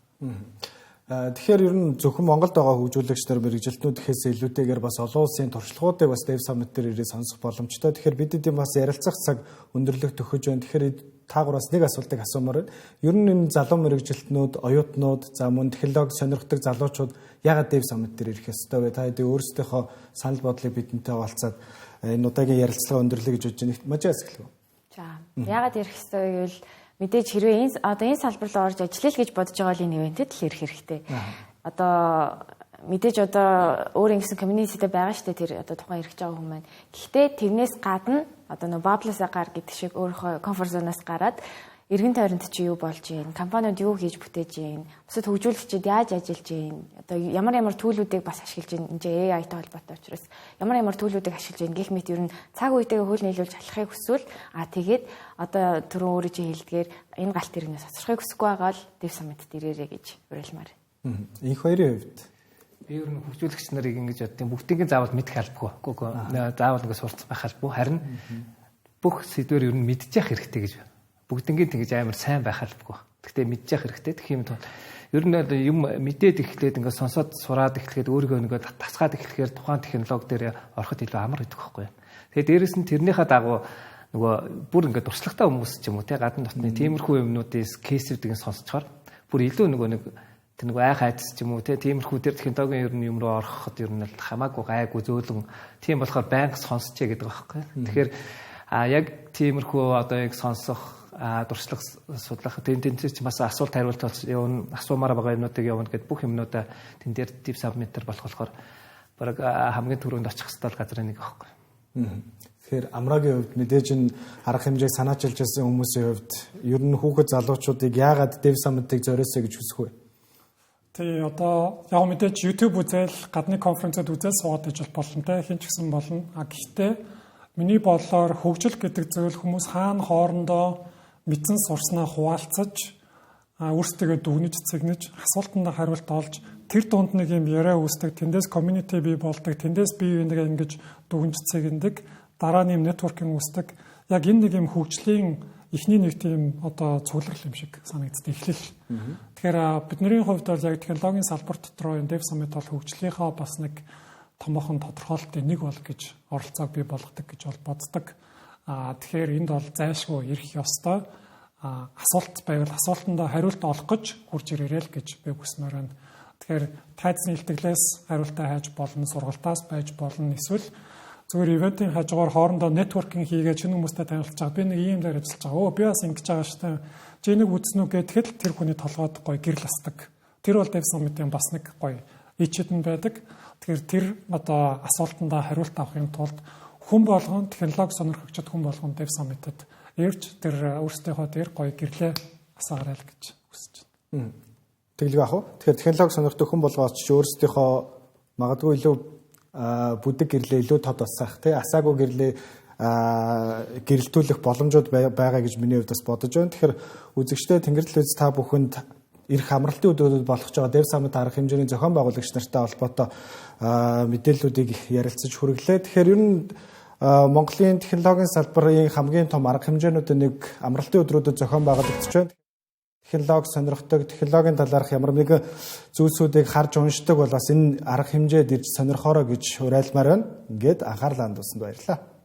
Тэгэхээр ер нь зөвхөн Монголд байгаа хөгжүүлэгч нар мэрэгжилтнүүд гэхээс илүүтэйгээр бас олон улсын туршлагуудыг бас Dev Summit дээр ирээ сонсох боломжтой. Тэгэхээр бид эдийн бас ярилцах цаг өндөрлөх төхөж байна. Тэгэхээр таагуураас нэг асуултыг асуумаар байна. Ер нь энэ залуу мэрэгжилтнүүд, оюутнууд, за мөн технологи сонирхдаг залуучууд яагаад Dev Summit дээр ирэх ёстой вэ? Та хэдий өөрсдийнхөө санал бодлыг бидэнтэй хуваалцаад энэ удаагийн ярилцлага өндөрлөе гэж бодож байна. Мажаас эхлэв. За яагаад ирэх ёстой гэвэл мэдээж хэрвээ энэ салбар руу орж ажиллая гэж бодож байгаа бол энэ ивентэд л ирэх хэрэгтэй. Одоо мэдээж одоо өөр ингэсэн community-тэй байгаа штэ тэр одоо тухайн ирэх байгаа хүмүүс маань. Гэхдээ тэрнээс гадна одоо нөө bubble-аас гар гэдэг шиг өөрийнхөө comfort zone-аас гараад эргэн тойронд чи юу болж гин, компаниуд юу хийж бүтээж гин, бусад хөгжүүлэгчид яаж ажиллаж гин, одоо ямар төлөвүүдийг бас ашиглаж гин, энэ AI-тай холбоотой учраас ямар төлөвүүдийг ашиглаж гин гэх мэт ер нь цаг үетэйгээ хөл нийлүүлж алхахыг хүсвэл тэгээд одоо түрүү өөрөө чи хэлдгээр энэ галт иргэнээс хоцрохыг хүсэхгүй байгаа л Dev Summit дээрээ гэж уриалмаар. Инх хоёрын хувьд би ер нь хөгжүүлэгч нарыг ингэж боддیں۔ Бүгдийг заавал мэдэх албагүй. Заавал ингэ сурцсан байх албагүй. Харин бүх сэдвэр ер нь мэдчих хэрэгтэй гэж байна. Бүгднийг тэгж амар сайн байх албагүй. Гэхдээ мэдчих хэрэгтэй. Тэгэх юм бол ер нь юм мэдээд эхлээд ингээд сонсоод сураад эхлэхэд өөрийгөө ингээд тасгаад эхлэхээр тухайн технологи дээр ороход илүү амар гэдэг байхгүй. Тэгээд дээрэс нь тэрнийхээ дагуу нөгөө бүр ингээд туршлагатай хүмүүс ч юм уу те гадна дотны тиймэрхүү юмнуудын кейсүүдийг сонсцохоор бүр илүү нэг айх айдас ч юм уу те тиймэрхүү тэр технологийн ер нь юм руу ороход ер нь хамаагүй гайгүй зөөлөн тийм болохоор байнга сонсчээ гэдэг байхгүй. Тэгэхээр яг тиймэрхүү одоо яг сонсох дуршлаг судлах тенденц ч бас асуулт хариулт явна асуумаар байгаа юмнуудыг явна гэд бүх юмнуудаа тэн дээр Dev Summit болох болохоор баг хамгийн түрүүнд очих хэвээр газар нэг байхгүй. Тэгэхээр амраагийн хувьд мэдээж энэ арга хэмжээг санаачилж байсан хүмүүсийн хувьд ер нь хүүхэд залуучуудыг яагаад Dev Summit-ыг зориосоо гэж хүсэх вэ? Тий одоо яг мэдээж YouTube үзэл гадны конференцэд үзэл суугаад иж боломжтой хин ч гэсэн болно. Гэхдээ миний бодлоор хөгжил гэдэг зүйл хүмүүс хаана хоорондоо мэдсэн сурснаа хуваалцаж өөрсдөө дүгнэж цэгнэж асуултанд хариулт олж тэр дунд нэг юм яриа үүсдэг тэндээс community бий болдог тэндээс бие биенээ ингэж дүгнэж цэгнэдэг дараа нь юм networking үүсдэг яг энэ нэг юм хөгжлийн эхний нэг тийм одоо цугларл юм шиг санагддаг эхлэл. Тэгэхээр бидний хувьд бол яг технологийн салбар дотор энэ Dev Summit бол хөгжлийнхаа бас нэг томоохон тодорхойлолтын нэг бол гэж оролцоог бий болгодог гэж бол боддог. Тэгэхээр энд бол зайлшгүй ирэх ёстой. Асуулт байвал асуултанд хариулт олох гэж хурж ирээрэй л гэж би хүсмээр байна. Тэгэхээр тайзны илтгэлээс хариултаа хайж болно, сургалтаас байж болно. Эсвэл зүгээр ивентийн хажуугаар хоорондоо networking хийгээд шинэ хүмүүстэй танилцж байгаа. Би нэг ийм дээр ажиллаж байгаа. Би бас ингэж байгаа шүү дээ. Чи нэг үзнэ үү гэхэд тэр хүний толгойд гоё гэрэл асдаг. Тэр бол Dev Summit-ийн бас нэг гоё ичэдэн байдаг. Тэгэхээр тэр одоо асуултанд хариулт авахын тулд хүн болгон технологи сонирхогчд хүн болгон Dev Summit-д ирж тэр өөрсдийнхөө дээр гоё гэрлээ асаарай л гэж хүсэж байна. Тэглэг ах уу? Тэгэхээр технологи сонирхдаг хүн болгооч өөрсдийнхөө магадгүй илүү бүдэг гэрлээ илүү тод басах тий асаагүй гэрлээ гэрэлтүүлэх боломжууд байгаа гэж миний хувьд бас бодож байна. Тэгэхээр үзэгчтэй Тэнгэрэл үз та бүхэнд ирэх амралтын өдрүүдэд болох ч байгаа Dev Summit арга хэмжээний зохион байгуулагч нартай холбоотой мэдээллүүдийг ярилцаж хүргэлээ. Тэгэхээр ер нь Монголын технологийн салбарын хамгийн том арга хэмжээнүүдийн нэг амралтын өдрүүдэд зохион байгуулагдаж байна. Технологи сонирхдаг, технологийн талаарх ямар нэгэн зүйлсүүдийг харж уншдаг бол бас энэ арга хэмжээд ирж сонирхоорой гэж уриалмаар байна. Ингээд анхаарлаа хандуулсанд баярлалаа.